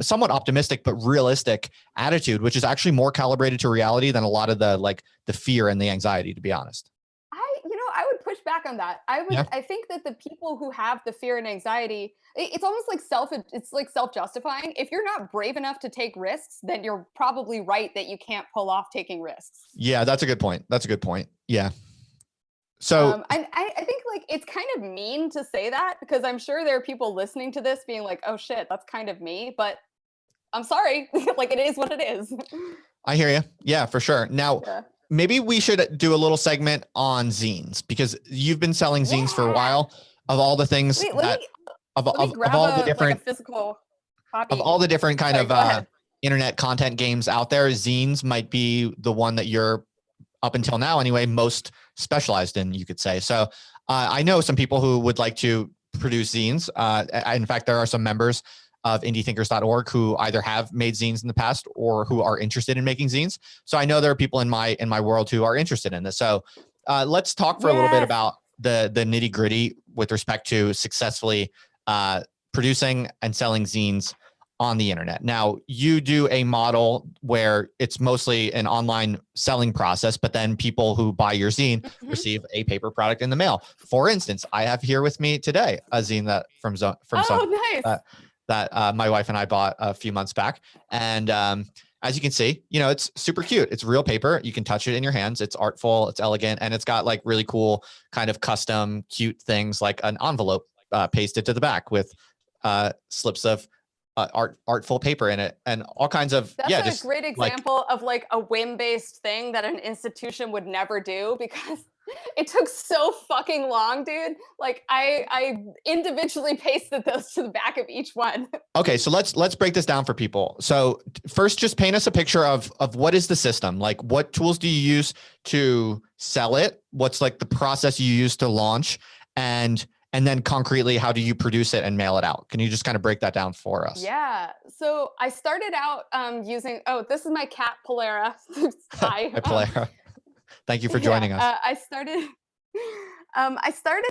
somewhat optimistic, but realistic attitude, which is actually more calibrated to reality than a lot of the like the fear and the anxiety, to be honest. I would push back on that. Yeah. I think that the people who have the fear and anxiety, it's almost like it's like self-justifying. If you're not brave enough to take risks, then you're probably right that you can't pull off taking risks. Yeah, that's a good point. That's a good point. Yeah. So I think like it's kind of mean to say that because I'm sure there are people listening to this being like, oh shit, that's kind of me. But I'm sorry. Like it is what it is. I hear you. Yeah, for sure. Now, Yeah. maybe we should do a little segment on zines, because you've been selling zines for a Yeah. while. Of all the things Wait, that let me of grab all the a like a different physical of copy. all the different kind Sorry, of go ahead. internet content games out there, zines might be the one that you're, up until now anyway, most specialized in, you could say. So I know some people who would like to produce zines. In fact, there are some members of indiethinkers.org who either have made zines in the past or who are interested in making zines. So I know there are people in my world who are interested in this. So let's talk for a little bit Yes. about the nitty gritty with respect to successfully producing and selling zines on the internet. Now, you do a model where it's mostly an online selling process, but then people who buy your zine Mhm. receive a paper product in the mail. For instance, I have here with me today a zine that from Sonya Oh, nice. that my wife and I bought a few months back. And as you can see, you know, it's super cute. It's real paper. You can touch it in your hands. It's artful. It's elegant. And it's got like really cool kind of custom cute things like an envelope pasted to the back with slips of artful paper in it and all kinds of, That's yeah, a just great like, example of like a whim-based thing that an institution would never do because it took so fucking long, dude. Like I individually pasted those to the back of each one. okay, so let's break this down for people. So first, just paint us a picture of what is the system, like what tools do you use to sell it, what's like the process you use to launch, and then concretely, how do you produce it and mail it out? Can you just kind of break that down for us? Yeah. So I started out using this is my cat Polera. Hi. Hi, Palera. Thank you for Yeah, joining us. I started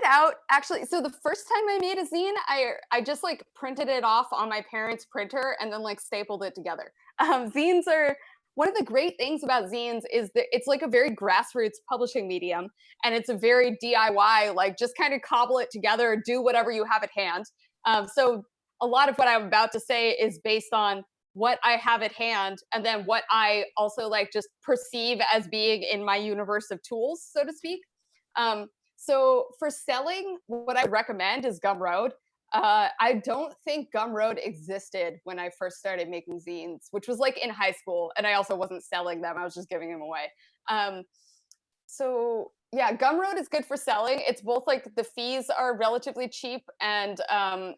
out actually. So the first time I made a zine, I just like printed it off on my parents' printer and then like stapled it together. Zines are one of the great things about zines is that it's like a very grassroots publishing medium, and it's a very DIY, like just kind of cobble it together, do whatever you have at hand. So a lot of what I'm about to say is based on what I have at hand and then what I also like just perceive as being in my universe of tools, so to speak. So for selling, what I recommend is Gumroad. I don't think Gumroad existed when I first started making zines, which was like in high school, and I also wasn't selling them; I was just giving them away. Um, so yeah, Gumroad is good for selling. It's both like the fees are relatively cheap, and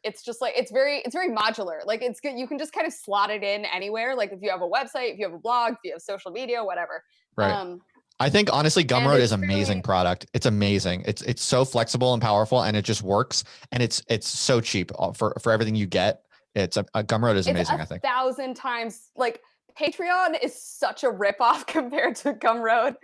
it's just like it's very modular. Like it's good. You can just kind of slot it in anywhere. Like if you have a website, if you have a blog, if you have social media, whatever. Right. Um, I think honestly, and Gumroad is it's amazing fairly product. It's amazing. It's so flexible and powerful, and it just works. And it's so cheap for everything you get. It's a Gumroad is it's amazing, a I think. thousand times like Patreon is such a ripoff compared to Gumroad.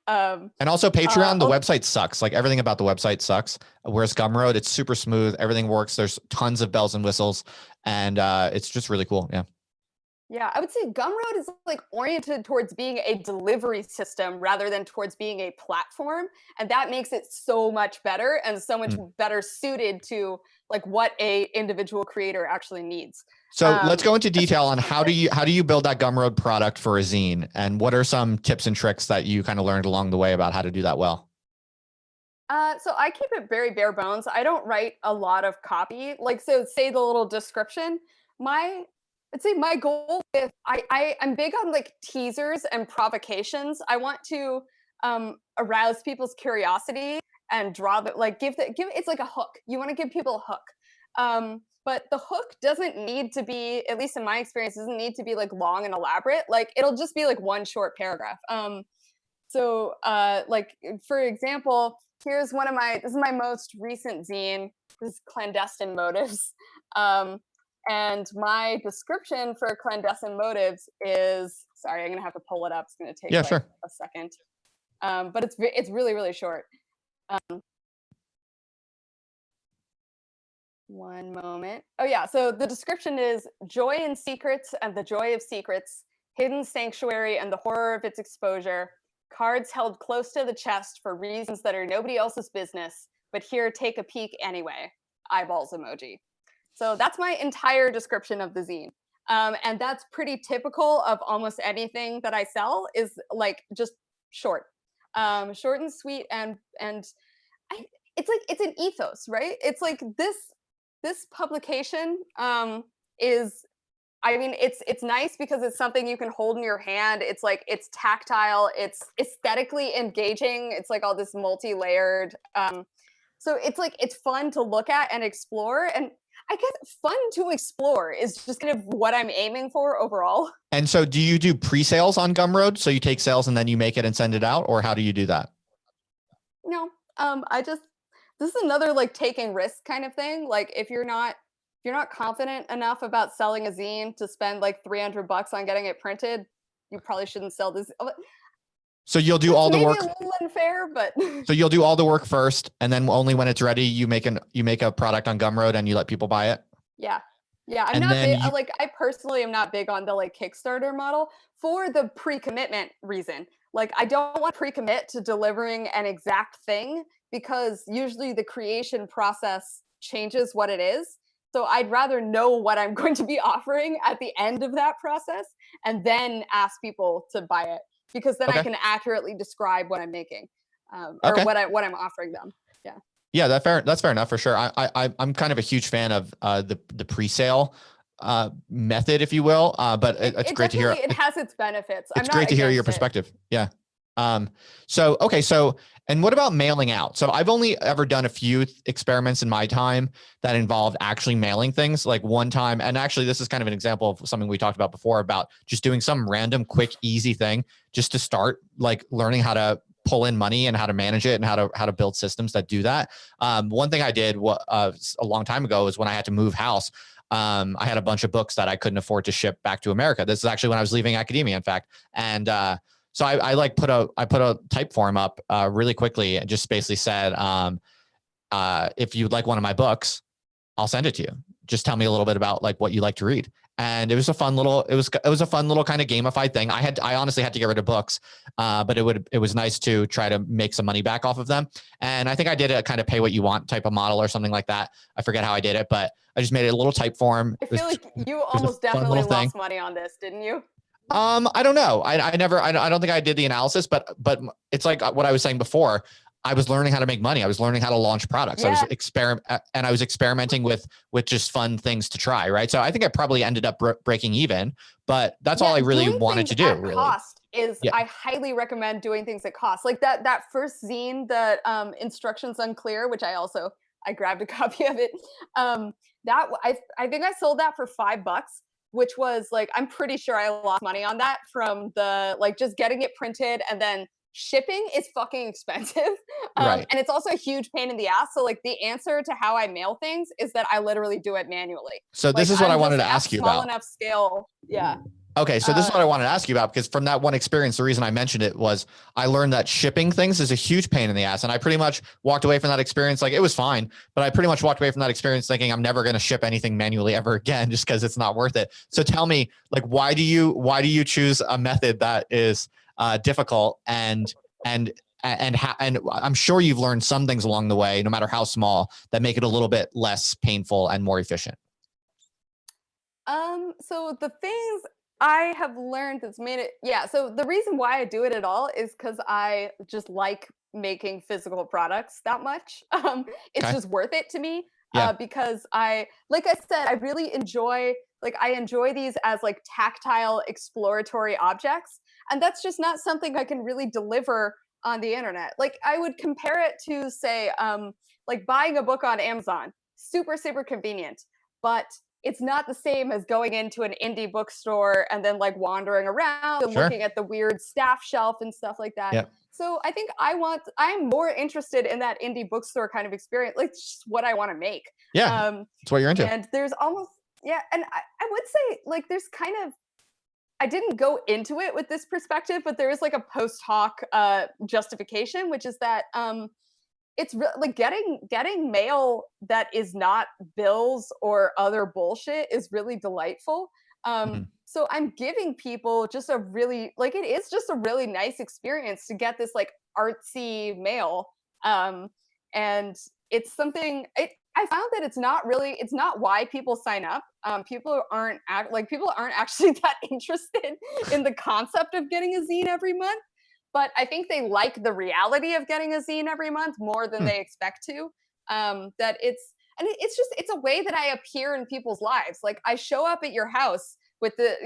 Um, And also Patreon, the uh, website sucks. Like everything about the website sucks. Whereas Gumroad, it's super smooth. Everything works. There's tons of bells and whistles, and it's just really cool. Yeah. Yeah, I would say Gumroad is like oriented towards being a delivery system rather than towards being a platform, and that makes it so much better and so much Mm. better suited to like what a individual creator actually needs. So let's go into As detail on far as like how do you build that Gumroad product for a zine, and what are some tips and tricks that you kind of learned along the way about how to do that well? so I keep it very bare bones. I don't write a lot of copy. Like so say the little description. My I'd say my goal with I'm big on like teasers and provocations. I want to arouse people's curiosity and draw the like give it's like a hook. You want to give people a hook. But the hook doesn't need to be, at least in my experience, doesn't need to be like long and elaborate. Like it'll just be like one short paragraph. Like for example, here's one of my this is my most recent zine. This is Clandestine Motives. Um, And my description for clandestine motives is, sorry, I'm gonna have to pull it up. It's gonna take Yeah, like sure. a second, but it's really really short. One moment. Oh yeah, so the description is joy in secrets and the joy of secrets, hidden sanctuary and the horror of its exposure, cards held close to the chest for reasons that are nobody else's business, but here take a peek anyway. Eyeballs emoji. So that's my entire description of the zine. And that's pretty typical of almost anything that I sell is like just short, short and sweet, and I, it's like it's an ethos, right? It's like this publication is, I mean, it's nice because it's something you can hold in your hand. It's like it's tactile, it's aesthetically engaging. It's like all this multi-layered. So it's like it's fun to look at and explore. And I guess fun to explore is just kind of what I'm aiming for overall. And so do you do pre-sales on Gumroad? So you take sales and then you make it and send it out, or how do you do that? No, I just, this is another like taking risk kind of thing. Like if you're not confident enough about selling a zine to spend like $300 on getting it printed, you probably shouldn't sell this. So you'll do That's all the maybe work. a little unfair, but So you'll do all the work first, and then only when it's ready, you make a product on Gumroad and you let people buy it. yeah. Yeah, I'm And not then big. you, Like I personally am not big on the like Kickstarter model for the pre-commitment reason. Like I don't want to pre-commit to delivering an exact thing because usually the creation process changes what it is. So I'd rather know what I'm going to be offering at the end of that process and then ask people to buy it because then I okay, can accurately describe what I'm making, or okay. what I'm offering them. Yeah. Yeah, that's fair enough for sure. I'm kind of a huge fan of the pre-sale method, if you will. But it's It great to hear. definitely it has its benefits. I'm It's great not to hear your against it. perspective. Yeah. So okay, so and what about mailing out? So I've only ever done a few experiments in my time that involved actually mailing things. Like one time, and actually this is kind of an example of something we talked about before about just doing some random, quick, easy thing just to start like learning how to pull in money and how to manage it and how to build systems that do that. One thing I did a long time ago was when I had to move house. I had a bunch of books that I couldn't afford to ship back to America. This is actually when I was leaving academia, in fact, and so I like put a type form up really quickly and just basically said, if you'd like one of my books, I'll send it to you. Just tell me a little bit about like what you like to read. And it was a fun little, it was a fun little kind of gamified thing. I honestly had to get rid of books, but it was nice to try to make some money back off of them. And I think I did a kind of pay what you want type of model or something like that. I forget how I did it, but I just made it a little type form. I feel like you It was a almost fun definitely little thing. lost money on this, didn't you? I don't know. I don't think I did the analysis, but it's like what I was saying before. I was learning how to make money. I was learning how to launch products. Yeah. I was experimenting with just fun things to try. Right. So I think I probably ended up breaking even, but that's all Yeah, I really doing wanted things to do. at Really. cost is, Yeah. I highly recommend doing things at cost. Like that first zine that instructions unclear, which I grabbed a copy of it. I think I sold that for $5, which was like I'm pretty sure I lost money on that from the like just getting it printed, and then shipping is fucking expensive. Right. And it's also a huge pain in the ass. So like the answer to how I mail things is that I literally do it manually. So this Like is what I I'm wanted just to at ask you small about. enough scale. Yeah. Okay, so this is Uh, what I wanted to ask you about because from that one experience, the reason I mentioned it was I learned that shipping things is a huge pain in the ass. And I pretty much walked away from that experience. Like it was fine, but I pretty much walked away from that experience thinking I'm never going to ship anything manually ever again, just because it's not worth it. So tell me, like, why do you choose a method that is difficult and and I'm sure you've learned some things along the way, no matter how small, that make it a little bit less painful and more efficient. so the things I have learned that's made it, yeah. So the reason why I do it at all is because I just like making physical products that much. It's Okay. just worth it to me. Yeah. Because like I said, I really enjoy, like, I enjoy these as like tactile exploratory objects. And that's just not something I can really deliver on the internet. Like I would compare it to say, like buying a book on Amazon, super, super convenient, but it's not the same as going into an indie bookstore and then like wandering around and Sure. looking at the weird staff shelf and stuff like that. Yeah. So I think I'm more interested in that indie bookstore kind of experience. Like it's just what I want to make. Yeah. Um, It's what you're into. and there's almost Yeah, and I would say like there's kind of I didn't go into it with this perspective, but there is like a post hoc justification, which is that like getting mail that is not bills or other bullshit is really delightful. Mhm. So I'm giving people just a really like it is just a really nice experience to get this like artsy mail. Um, and it's something I found that it's not why people sign up. People aren't actually that interested in the concept of getting a zine every month, but I think they like the reality of getting a zine every month more than Hmm. they expect to. That it's just it's a way that I appear in people's lives. Like I show up at your house with the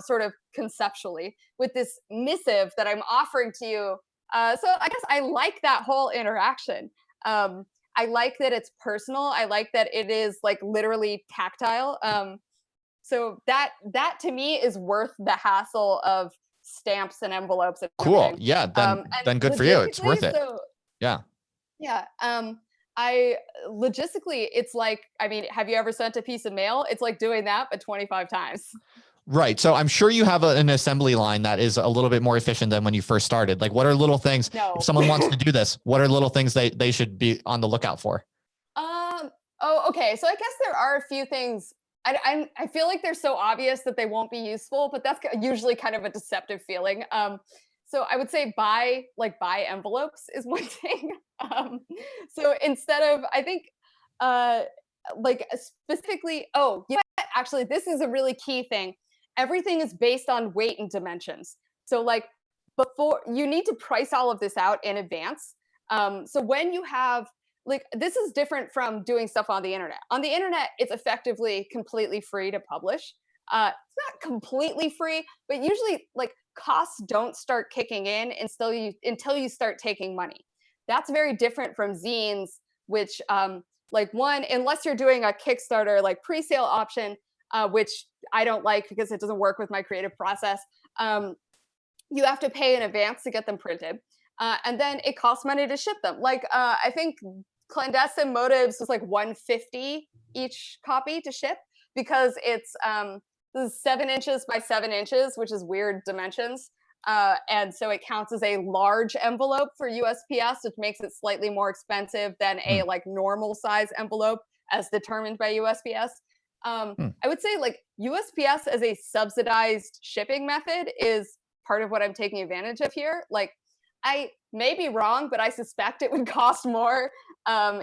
sort of conceptually with this missive that I'm offering to you. So I guess I like that whole interaction. Um, I like that it's personal. I like that it is like literally tactile. So that to me is worth the hassle of stamps and envelopes and Cool. everything. Yeah. And Then good for you. It's logistically, worth it. so Yeah. yeah, I logistically, it's like, I mean, have you ever sent a piece of mail? It's like doing that, but 25 times. Right. So I'm sure you have an assembly line that is a little bit more efficient than when you first started. Like, what are little things, if No. someone wants to do this, what are little things they should be on the lookout for? Oh, okay. So I guess there are a few things. I feel like they're so obvious that they won't be useful, but that's usually kind of a deceptive feeling. So I would say buy envelopes is one thing. Um, so instead of I think uh like specifically, oh yeah, actually this is a really key thing. Everything is based on weight and dimensions. So like before you need to price all of this out in advance. So when you have like this is different from doing stuff on the internet. On the internet, it's effectively completely free to publish. It's not completely free, but usually like costs don't start kicking in until you start taking money. That's very different from zines, which like one unless you're doing a Kickstarter like pre-sale option, which I don't like because it doesn't work with my creative process. Um, you have to pay in advance to get them printed. And then it costs money to ship them. Like I think clandestine motives was like 150 each copy to ship because this is 7 inches by 7 inches, which is weird dimensions. And so it counts as a large envelope for USPS, which makes it slightly more expensive than a Hmm. like normal size envelope as determined by USPS. Hmm. I would say like USPS as a subsidized shipping method is part of what I'm taking advantage of here. Like, I may be wrong, but I suspect it would cost more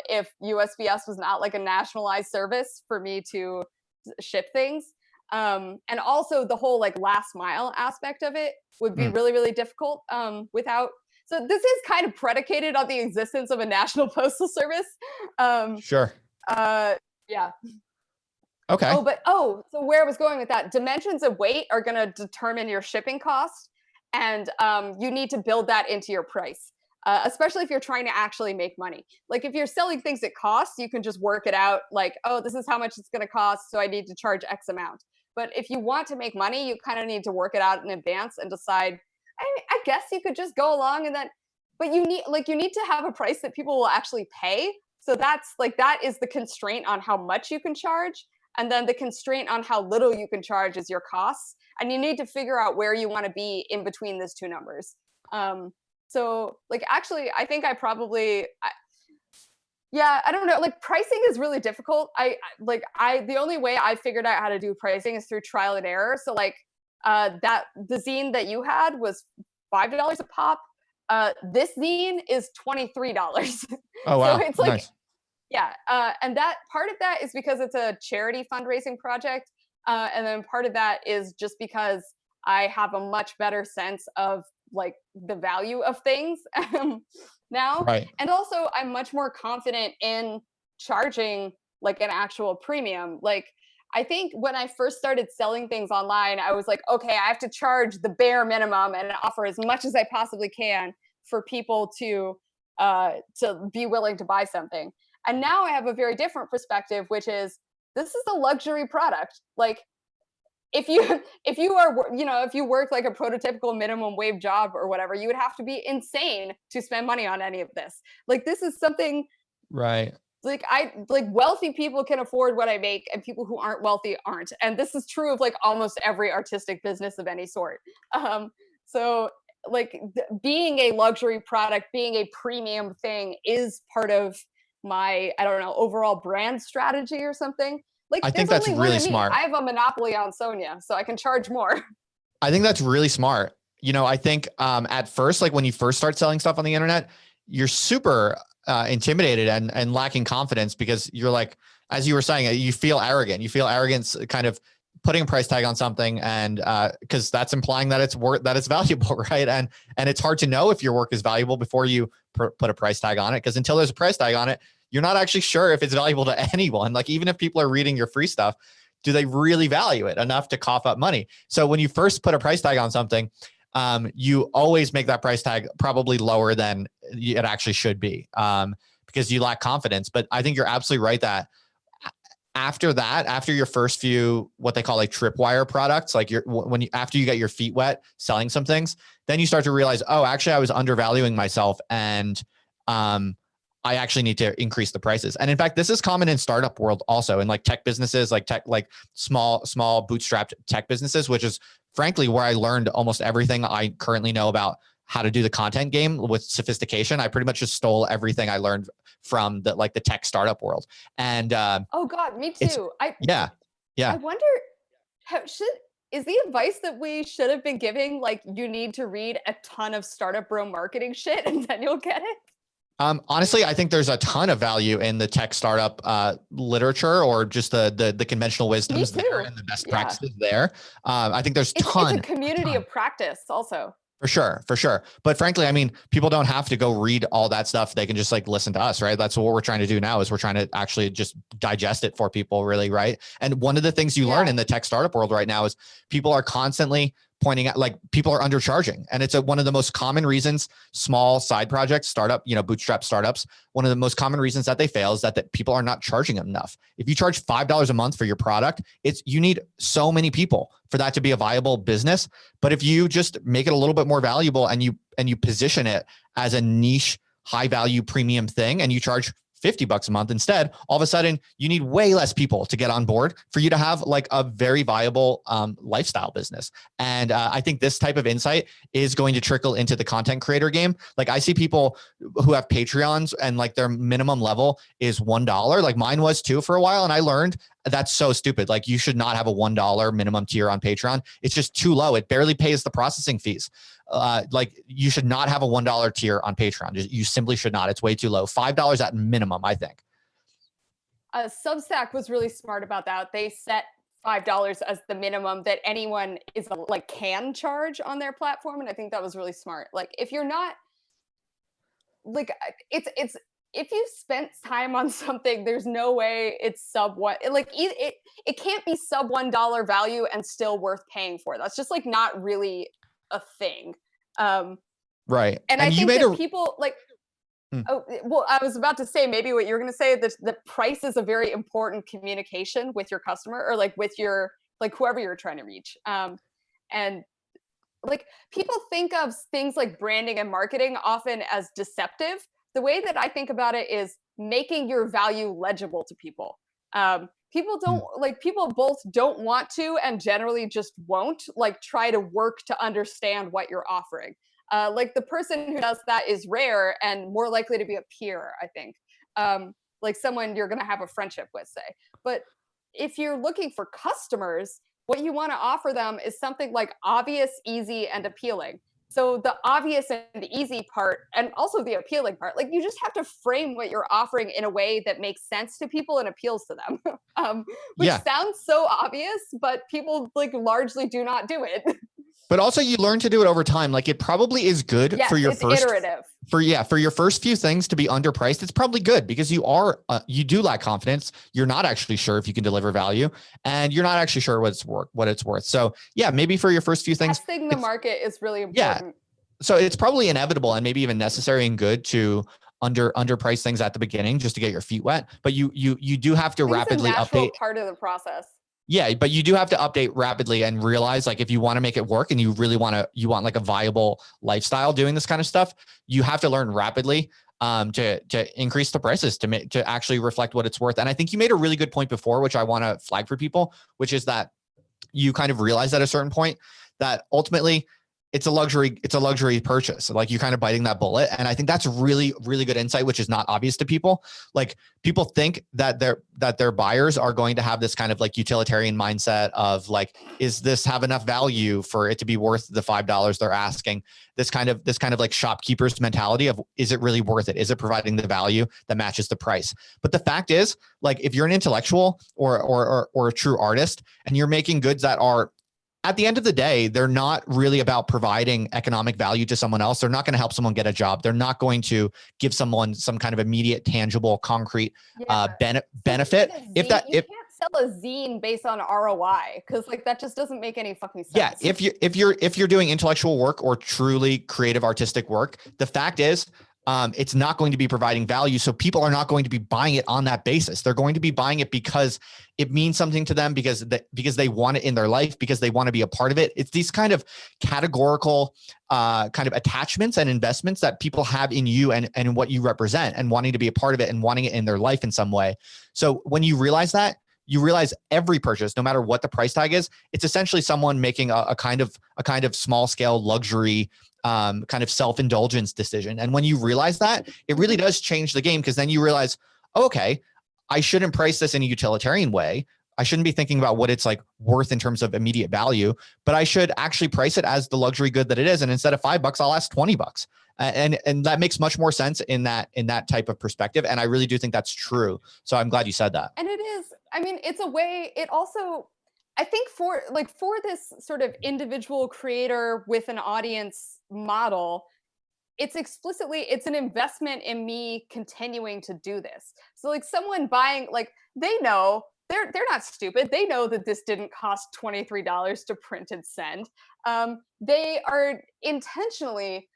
if USPS was not like a nationalized service for me to ship things. And also the whole like last mile aspect of it would be Hmm. really, really difficult without. So this is kind of predicated on the existence of a national postal service. Um, Sure. uh, yeah. Okay. So where I was going with that, dimensions of weight are going to determine your shipping cost, and you need to build that into your price, especially if you're trying to actually make money. Like if you're selling things at cost, you can just work it out. Like, oh, this is how much it's going to cost, so I need to charge X amount. But if you want to make money, you kind of need to work it out in advance and decide. I guess you could just go along and then, but you need to have a price that people will actually pay. So that is the constraint on how much you can charge, and then the constraint on how little you can charge is your costs. And you need to figure out where you want to be in between those two numbers. So, like, actually, I think yeah, I don't know. Like, pricing is really difficult. The only way I figured out how to do pricing is through trial and error. So, like, that the zine that you had was $5 a pop. This zine is $23. Oh, So wow. it's like Nice. yeah, and that part of that is because it's a charity fundraising project, and then part of that is just because I have a much better sense of like the value of things now, Right. and also I'm much more confident in charging like an actual premium. Like I think when I first started selling things online, I was like, okay, I have to charge the bare minimum and offer as much as I possibly can for people to be willing to buy something. And now I have a very different perspective, which is this is a luxury product. Like if you if you work like a prototypical minimum wage job or whatever, you would have to be insane to spend money on any of this. Like this is something Right. like wealthy people can afford what I make and people who aren't wealthy aren't. And this is true of like almost every artistic business of any sort. So like being a luxury product, being a premium thing is part of my, I don't know, overall brand strategy or something. Like I think there's that's only one really of me. smart. I have a monopoly on Sonya, so I can charge more. I think that's really smart. I think at first, like when you first start selling stuff on the internet, you're super intimidated and lacking confidence because you're like, as you were saying, you feel arrogant. You feel arrogance kind of putting a price tag on something, and because that's implying that it's valuable, right? And it's hard to know if your work is valuable before you put a price tag on it, because until there's a price tag on it, you're not actually sure if it's valuable to anyone. Like even if people are reading your free stuff, do they really value it enough to cough up money? So when you first put a price tag on something, you always make that price tag probably lower than it actually should be, because you lack confidence. But I think you're absolutely right that after that, after your first few, what they call like tripwire products, like after you get your feet wet selling some things, then you start to realize, oh, actually I was undervaluing myself, and I actually need to increase the prices. And in fact, this is common in startup world also, in like tech businesses, like small bootstrapped tech businesses, which is frankly where I learned almost everything I currently know about how to do the content game with sophistication. I pretty much just stole everything I learned from the tech startup world. And Oh God, me too. yeah, I yeah. wonder how should is the advice that we should have been giving like you need to read a ton of startup bro marketing shit and then you'll get it? Honestly, I think there's a ton of value in the tech startup literature, or just the conventional Me wisdoms there too. and the best Yeah. practices there. I think there's It's a a community ton. of practice also. For sure, for sure. But frankly, I mean, people don't have to go read all that stuff. They can just like listen to us, right? That's what we're trying to do now, is we're trying to actually just digest it for people, really, right? And one of the things you learn Yeah. in the tech startup world right now is people are constantly pointing out, like, people are undercharging. And it's one of the most common reasons small side projects, startup, bootstrap startups, one of the most common reasons that they fail is that people are not charging enough. If you charge $5 a month for your product, you need so many people for that to be a viable business. But if you just make it a little bit more valuable and you position it as a niche, high value premium thing, and you charge $50 a month instead, all of a sudden you need way less people to get on board for you to have like a very viable lifestyle business. And I think this type of insight is going to trickle into the content creator game. Like I see people who have Patreons and like their minimum level is $1. Like mine was too for a while. And I learned that's so stupid. Like you should not have a $1 minimum tier on Patreon. It's just too low. It barely pays the processing fees. Like you should not have a $1 tier on Patreon. You simply should not. It's way too low. $5 at minimum, I think. Substack was really smart about that. They set $5 as the minimum that anyone is like can charge on their platform, and I think that was really smart. Like if you're not like it's if you spent time on something, there's no way it's sub one. It can't be sub $1 value and still worth paying for. That's just like not really a thing. Right. And I think that people like. Oh, well, I was about to say maybe what you're going to say, that the price is a very important communication with your customer, or like with your, like whoever you're trying to reach. And like people think of things like branding and marketing often as deceptive. The way that I think about it is making your value legible to people. People don't like, people both don't want to and generally just won't like try to work to understand what you're offering. Like the person who does that is rare and more likely to be a peer, I think. Like someone you're going to have a friendship with, say. But if you're looking for customers, what you want to offer them is something like obvious, easy, and appealing. So the obvious and the easy part, and also the appealing part, like you just have to frame what you're offering in a way that makes sense to people and appeals to them. Which sounds so obvious, but people like largely do not do it. But also you learn to do it over time. Like it probably is good for your first iterative. For your first few things to be underpriced. It's probably good because you do lack confidence. You're not actually sure if you can deliver value, and you're not actually sure what it's worth. So yeah, maybe for your first few things, testing the market is really important. Yeah. So it's probably inevitable and maybe even necessary and good to underprice things at the beginning just to get your feet wet. But you do have to rapidly update. Part of the process. Yeah, but you do have to update rapidly and realize, like, if you want to make it work and you really want like a viable lifestyle doing this kind of stuff, you have to learn rapidly to increase the prices to actually reflect what it's worth. And I think you made a really good point before, which I want to flag for people, which is that you kind of realize at a certain point that ultimately it's a luxury purchase. Like you're kind of biting that bullet. And I think that's really, really good insight, which is not obvious to people. Like people think that their buyers are going to have this kind of like utilitarian mindset of like, is this have enough value for it to be worth the $5 they're asking? This kind of like shopkeeper's mentality of, is it really worth it? Is it providing the value that matches the price? But the fact is, like, if you're an intellectual or a true artist and you're making goods that are, at the end of the day, they're not really about providing economic value to someone else. They're not going to help someone get a job. They're not going to give someone some kind of immediate, tangible, concrete benefit. You can't sell a zine based on ROI, because like that just doesn't make any fucking sense. Yeah, if you're doing intellectual work or truly creative artistic work, the fact is, it's not going to be providing value. So people are not going to be buying it on that basis. They're going to be buying it because it means something to them, because they want it in their life, because they want to be a part of it. It's these kind of categorical kind of attachments and investments that people have in you and what you represent, and wanting to be a part of it and wanting it in their life in some way. So when you realize that, you realize every purchase, no matter what the price tag is, it's essentially someone making a kind of small scale luxury kind of self-indulgence decision. And when you realize that, it really does change the game, because then you realize, okay, I shouldn't price this in a utilitarian way. I shouldn't be thinking about what it's like worth in terms of immediate value, but I should actually price it as the luxury good that it is. And instead of $5, I'll ask $20. And that makes much more sense in that type of perspective. And I really do think that's true. So I'm glad you said that. And it is, I mean, it's a way, it also, I think for this sort of individual creator with an audience model, it's an investment in me continuing to do this. So like someone buying, like they know, they're not stupid. They know that this didn't cost $23 to print and send. They are intentionally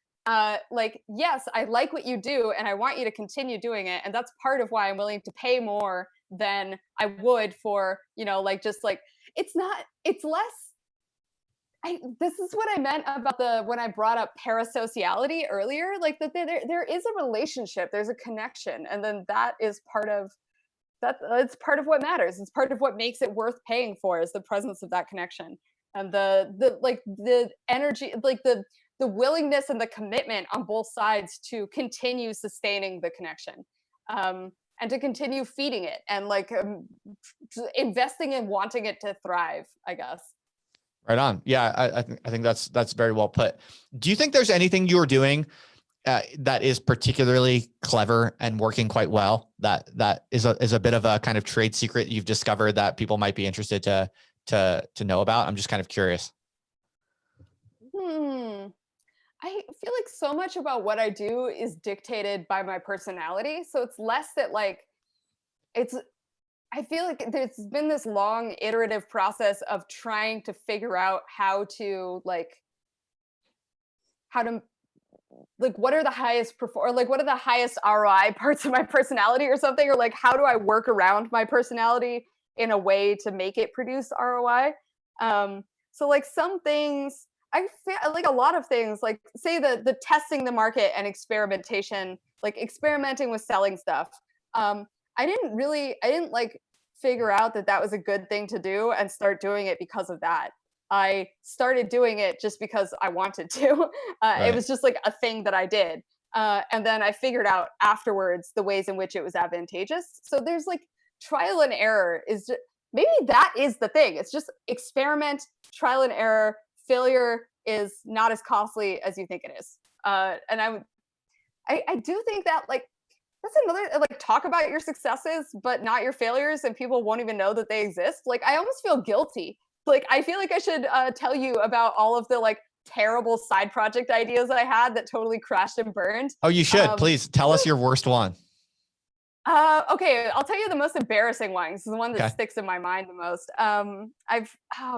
like, yes, I like what you do and I want you to continue doing it. And that's part of why I'm willing to pay more than I would for, like, just like, it's less. This is what I meant about when I brought up parasociality earlier, like that there is a relationship, there's a connection. And then that is part of that. It's part of what matters. It's part of what makes it worth paying for, is the presence of that connection. And the energy, like the willingness and the commitment on both sides to continue sustaining the connection, and to continue feeding it, and like investing in wanting it to thrive, I guess. Right on. Yeah, I think that's very well put. Do you think there's anything you're doing that is particularly clever and working quite well, that is a bit of a kind of trade secret you've discovered that people might be interested to know about? I'm just kind of curious. I feel like so much about what I do is dictated by my personality. So it's less that like I feel like there's been this long iterative process of trying to figure out how to what are the highest what are the highest ROI parts of my personality or something, or like how do I work around my personality in a way to make it produce ROI. So like some things, I feel like a lot of things, like say the testing the market and experimentation, like experimenting with selling stuff. I didn't like figure out that was a good thing to do and start doing it because of that. I started doing it just because I wanted to. Right. It was just like a thing that I did. And then I figured out afterwards the ways in which it was advantageous. So there's like trial and error maybe that is the thing. It's just experiment, trial and error. Failure is not as costly as you think it is. And I do think that like, that's another, like, talk about your successes, but not your failures, and people won't even know that they exist. Like, I almost feel guilty. Like, I feel like I should tell you about all of the like terrible side project ideas I had that totally crashed and burned. Oh, you should. Please tell us your worst one. Okay, I'll tell you the most embarrassing one. This is the one that sticks in my mind the most. Oh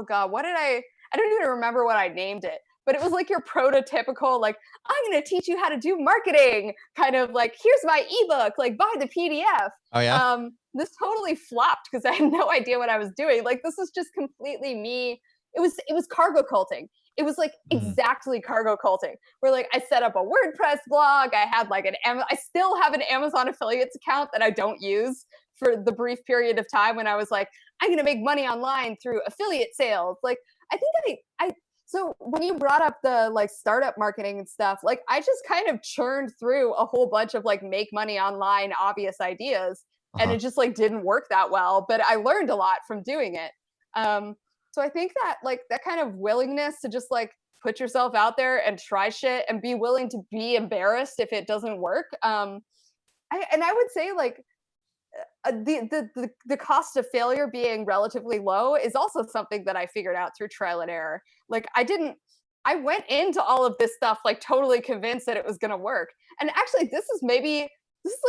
God, I don't even remember what I named it. But it was like your prototypical, like, I'm going to teach you how to do marketing, kind of like, here's my ebook, like, buy the PDF. Oh, yeah? This totally flopped because I had no idea what I was doing. Like, this was just completely me. It was cargo culting. It was like exactly cargo culting, where like I set up a WordPress blog. I had like I still have an Amazon affiliates account that I don't use for the brief period of time when I was like, I'm going to make money online through affiliate sales. Like, I think so when you brought up the like startup marketing and stuff, like I just kind of churned through a whole bunch of like make money online obvious ideas, and it just like didn't work that well, but I learned a lot from doing it. So I think that like that kind of willingness to just like put yourself out there and try shit and be willing to be embarrassed if it doesn't work. I would say like the cost of failure being relatively low is also something that I figured out through trial and error. Like I went into all of this stuff like totally convinced that it was going to work. And actually this is like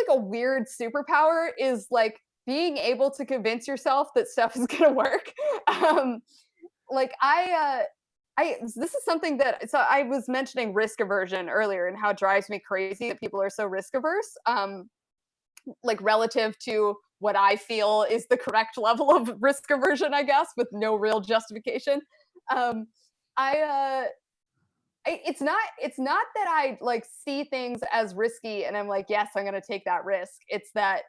a weird superpower, is like being able to convince yourself that stuff is going to work. Like this is something that, so I was mentioning risk aversion earlier and how it drives me crazy that people are so risk averse. Like relative to what I feel is the correct level of risk aversion, I guess, with no real justification. Um, it's not that I like see things as risky and I'm like, yes, I'm going to take that risk. It's that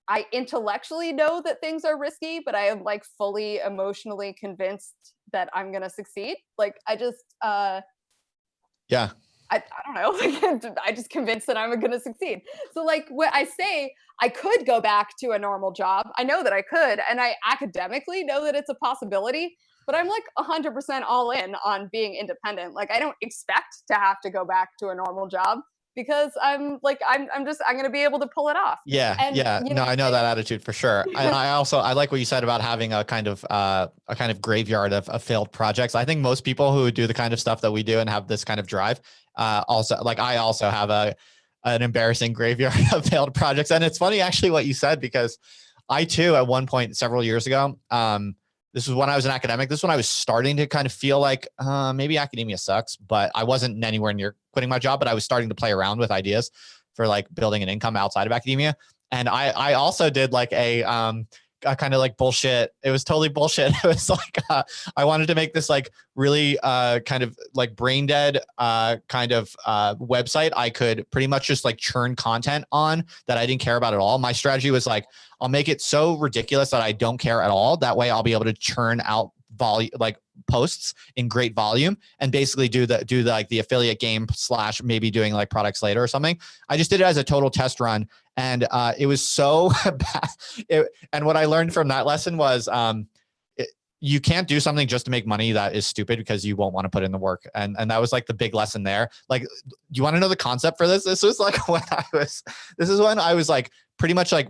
I intellectually know that things are risky, but I am like fully emotionally convinced that I'm going to succeed. Like I just, Yeah. I don't know. I just convinced that I'm going to succeed. So like when I say I could go back to a normal job, I know that I could, and I academically know that it's a possibility, but I'm like 100% all in on being independent. Like I don't expect to have to go back to a normal job because I'm going to be able to pull it off. Yeah, And yeah. you No, know, I know like, that attitude for sure. I like what you said about having a kind of graveyard of failed projects. I think most people who do the kind of stuff that we do and have this kind of drive, also like I also have an embarrassing graveyard of failed projects. And it's funny actually what you said, because I too at one point several years ago, this was when I was an academic. This is when I was starting to kind of feel like maybe academia sucks, but I wasn't anywhere near quitting my job, but I was starting to play around with ideas for like building an income outside of academia. And I also did like a kind of like bullshit. It was totally bullshit. It was like I wanted to make this like really kind of like brain dead kind of website I could pretty much just like churn content on that I didn't care about at all. My strategy was like, I'll make it so ridiculous that I don't care at all. That way I'll be able to churn out volume, like posts in great volume, and basically do like the affiliate game slash maybe doing like products later or something. I just did it as a total test run, and it was so bad. And what I learned from that lesson was you can't do something just to make money that is stupid, because you won't want to put in the work. And that was like the big lesson there. Like, do you want to know the concept for this? This was like this is when I was like pretty much like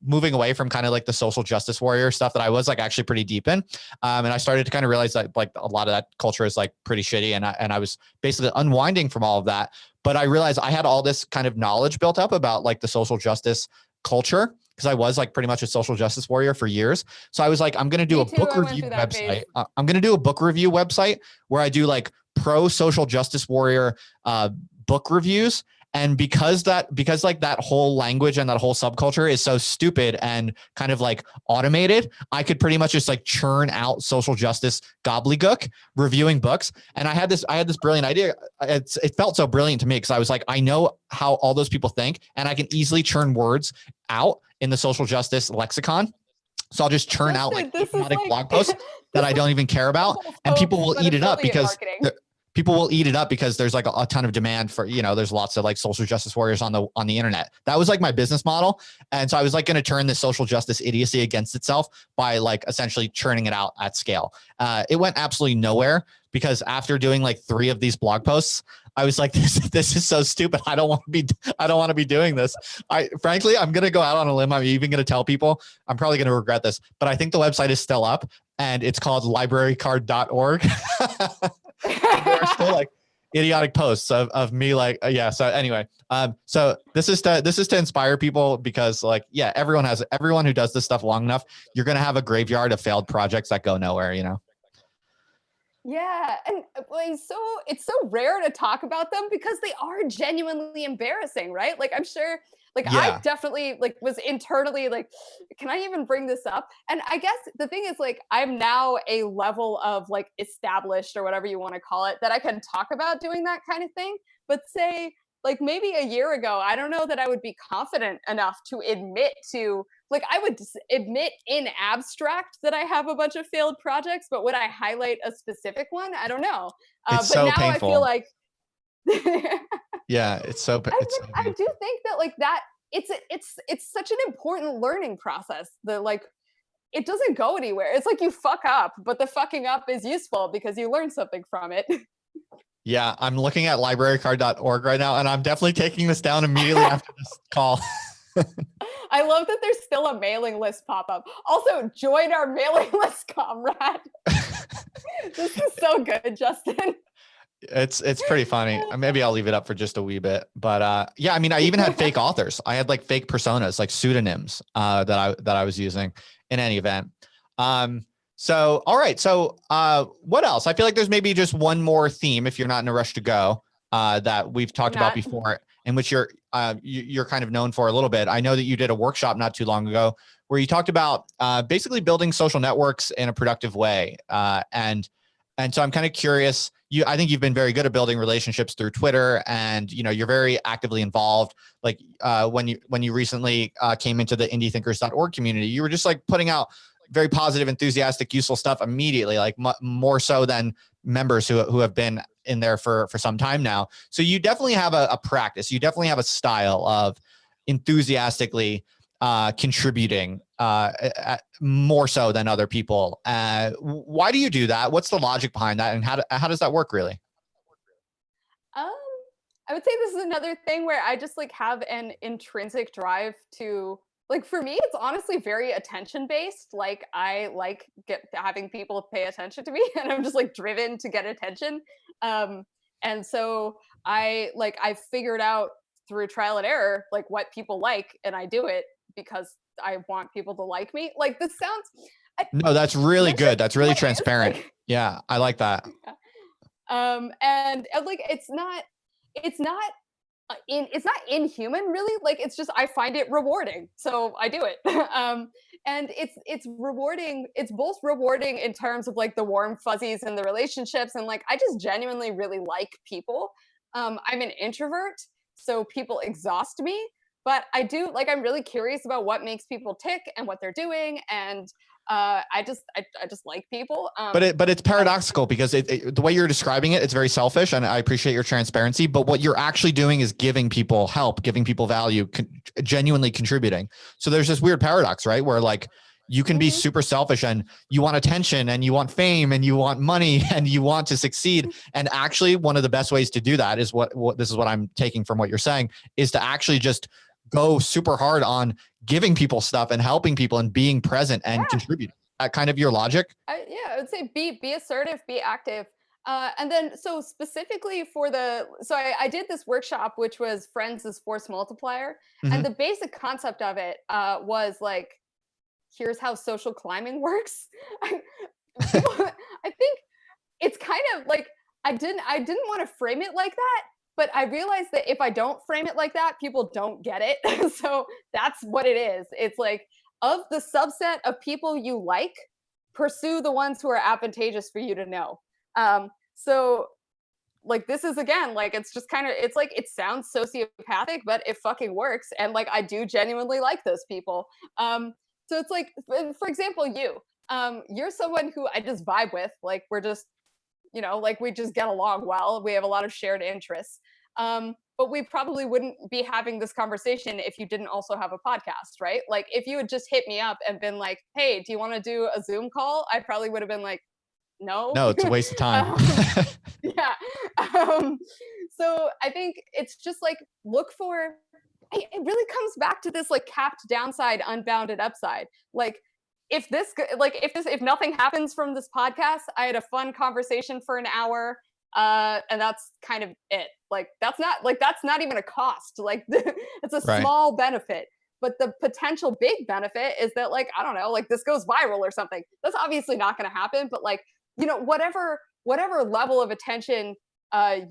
moving away from kind of like the social justice warrior stuff that I was like actually pretty deep in. And I started to kind of realize that like a lot of that culture is like pretty shitty. And I was basically unwinding from all of that. But I realized I had all this kind of knowledge built up about like the social justice culture, because I was like pretty much a social justice warrior for years. So I was like, I'm going to do a book review website. I'm going to do a book review website where I do like pro social justice warrior book reviews. And because like that whole language and that whole subculture is so stupid and kind of like automated, I could pretty much just like churn out social justice gobbledygook reviewing books. And I had this brilliant idea. It felt so brilliant to me, because I was like, I know how all those people think, and I can easily churn words out in the social justice lexicon. So I'll just churn out like idiotic blog posts that I don't even care about, and people will eat it up because there's like a ton of demand for, there's lots of like social justice warriors on the internet. That was like my business model. And so I was like going to turn this social justice idiocy against itself by like essentially churning it out at scale. It went absolutely nowhere, because after doing like 3 of these blog posts, I was like, this is so stupid. I don't want to be doing this. Frankly, I'm going to go out on a limb. I'm even going to tell people, I'm probably going to regret this, but I think the website is still up, and it's called librarycard.org. There are still like idiotic posts of me like, yeah. So anyway, so this is to inspire people, because like, yeah, everyone who does this stuff long enough, you're going to have a graveyard of failed projects that go nowhere, Yeah, and it's so rare to talk about them because they are genuinely embarrassing, right? Like I'm sure, Like I Yeah. definitely like was internally like, can I even bring this up? And I guess the thing is like I'm now a level of like established or whatever you want to call it that I can talk about doing that kind of thing. But say like maybe a year ago, I don't know that I would be confident enough to admit to like I would admit in abstract that I have a bunch of failed projects, but would I highlight a specific one? I don't know. It's But so now I feel painful. like I Yeah, it's so I do painful. think that like that it's such an important learning process. The like it doesn't go anywhere. It's like you fuck up, but the fucking up is useful because you learn something from it. Yeah, I'm looking at librarycard.org right now, and I'm definitely taking this down immediately after this call. I love that there's still a mailing list pop up. Also, join our mailing list, comrade. This is so good, Justin. It's pretty funny. Maybe I'll leave it up for just a wee bit. But yeah, I mean, I even had fake authors. I had like fake personas, like pseudonyms that I was using in any event. So all right. So what else? I feel like there's maybe just one more theme if you're not in a rush to go that we've I'm talked about not. before, in which you're kind of known for a little bit. I know that you did a workshop not too long ago where you talked about basically building social networks in a productive way. And so I'm kind of curious. I think you've been very good at building relationships through Twitter, and you're very actively involved. Like when you recently came into the indiethinkers.org community, you were just like putting out very positive, enthusiastic, useful stuff immediately, like more so than members who have been in there for some time now. So you definitely have a practice. You definitely have a style of enthusiastically contributing more so than other people. Why do you do that? What's the logic behind that? And how does that work really? Um, I would say this is another thing where I just like have an intrinsic drive to like for me it's honestly very attention based. Like I like get having people pay attention to me and I'm just like driven to get attention. Um and so I figured out through trial and error like what people like and I do it because I want people to like me. Like this sounds I, No, that's really that's good. just That's really what it is. transparent. Like Yeah, I like that. and like it's not it's not inhuman really like it's just I find it rewarding so I do it and it's rewarding it's both rewarding in terms of like the warm fuzzies and the relationships and like I just genuinely really like people. I'm an introvert so people exhaust me but I do like I'm really curious about what makes people tick and what they're doing and I just like people But it's and paradoxical because the way you're describing it, it's very selfish, and I appreciate your transparency. But what you're actually doing is giving people help, giving people value, genuinely contributing. So there's this weird paradox, right? Where like you can be mhm, super selfish and you want attention and you want fame and you want money and you want to succeed. And actually, one of the best ways to do that is what this is what I'm taking from what you're saying is to actually just go super hard on giving people stuff and helping people and being present and yeah. contributing. That kind of your logic. Yeah, I would say be assertive, be active. And then so specifically for the so I did this workshop which was friends as force multiplier and Mhm. the basic concept of it was like here's how social climbing works. People I think it's kind of like I didn't want to frame it like that, but I realized that if I don't frame it like that, people don't get it. So that's what it is. It's like of the subset of people you like, pursue the ones who are advantageous for you to know. So like this is again like it's just kind of it's like it sounds sociopathic, but it fucking works. And like I do genuinely like those people. So it's like for example, you're someone who I just vibe with. Like we're just like we just get along well. We have a lot of shared interests. But we probably wouldn't be having this conversation if you didn't also have a podcast, right? Like if you had just hit me up and been like, "Hey, do you want to do a Zoom call?" I probably would have been like, "No." No, it's a waste of time. um, yeah. Um, so I think it's just like look for. It really comes back to this like capped downside, unbounded upside. Like if nothing happens from this podcast, I had a fun conversation for an hour, and that's kind of it. Like that's not even a cost. Like it's a Right. small benefit. But the potential big benefit is that like I don't know, like this goes viral or something. That's obviously not going to happen. But like whatever level of attention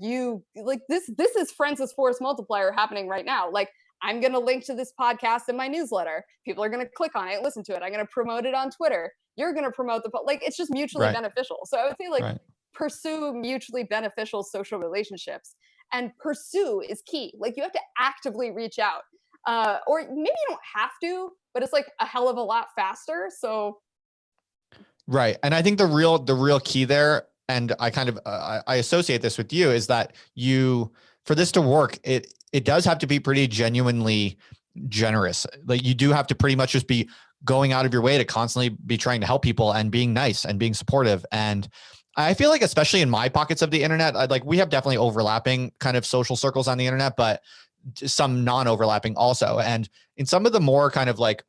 you like this is friends as force multiplier happening right now. Like I'm going to link to this podcast in my newsletter. People are going to click on it, listen to it. I'm going to promote it on Twitter. You're going to promote like, it's just mutually beneficial. So I would say like pursue mutually beneficial social relationships, and pursue is key. Like you have to actively reach out, or maybe you don't have to, but it's like a hell of a lot faster. So. Right. And I think the real key there, and I kind of, I associate this with you, is that for this to work, it does have to be pretty genuinely generous. Like you do have to pretty much just be going out of your way to constantly be trying to help people and being nice and being supportive. And I feel like, especially in my pockets of the internet, we have definitely overlapping kind of social circles on the internet, but some non-overlapping also. And in some of the more kind of like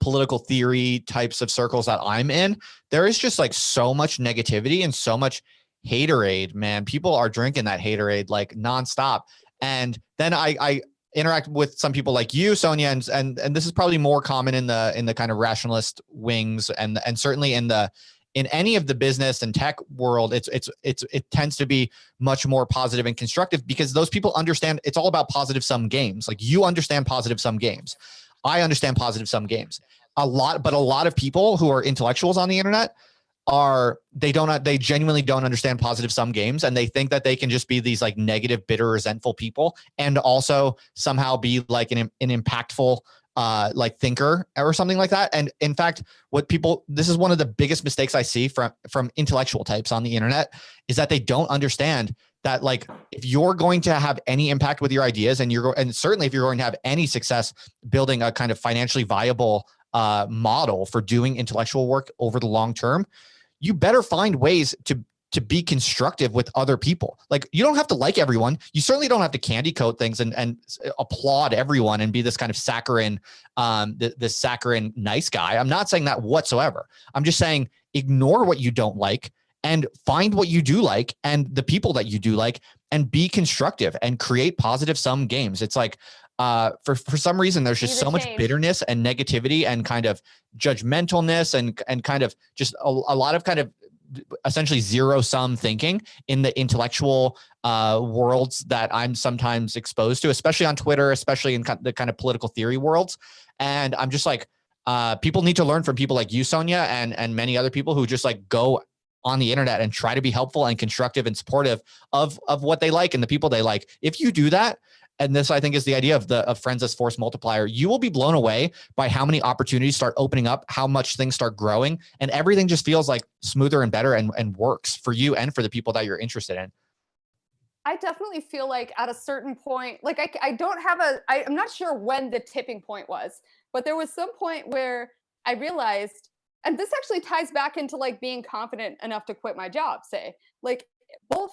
political theory types of circles that I'm in, there is just like so much negativity and so much haterade, man. People are drinking that haterade like nonstop. And then I interact with some people like you, Sonya, and this is probably more common in the kind of rationalist wings, and certainly in any of the business and tech world, it tends to be much more positive and constructive, because those people understand it's all about positive sum games. Like you understand positive sum games. I understand positive sum games but a lot of people who are intellectuals on the internet they genuinely don't understand positive sum games, and they think that they can just be these like negative, bitter, resentful people and also somehow be like an impactful like thinker or something like that. And in fact, this is one of the biggest mistakes I see from intellectual types on the internet, is that they don't understand that like if you're going to have any impact with your ideas, and certainly if you're going to have any success building a kind of financially viable model for doing intellectual work over the long term, you better find ways to be constructive with other people. Like you don't have to like everyone. You certainly don't have to candy coat things and applaud everyone and be this kind of saccharine, this saccharine nice guy. I'm not saying that whatsoever. I'm just saying ignore what you don't like and find what you do like and the people that you do like, and be constructive and create positive sum games. It's like, for some reason, there's just so much bitterness and negativity and kind of judgmentalness and kind of just a lot of kind of essentially zero sum thinking in the intellectual worlds that I'm sometimes exposed to, especially on Twitter, especially in the kind of political theory worlds. And I'm just like, people need to learn from people like you, Sonya, and many other people who just like go on the internet and try to be helpful and constructive and supportive of what they like and the people they like. If you do that, and this, I think, is the idea of friends as force multiplier, you will be blown away by how many opportunities start opening up, how much things start growing, and everything just feels like smoother and better and works for you and for the people that you're interested in. I definitely feel like at a certain point, like I don't have I'm not sure when the tipping point was, but there was some point where I realized, and this actually ties back into like being confident enough to quit my job, say, like both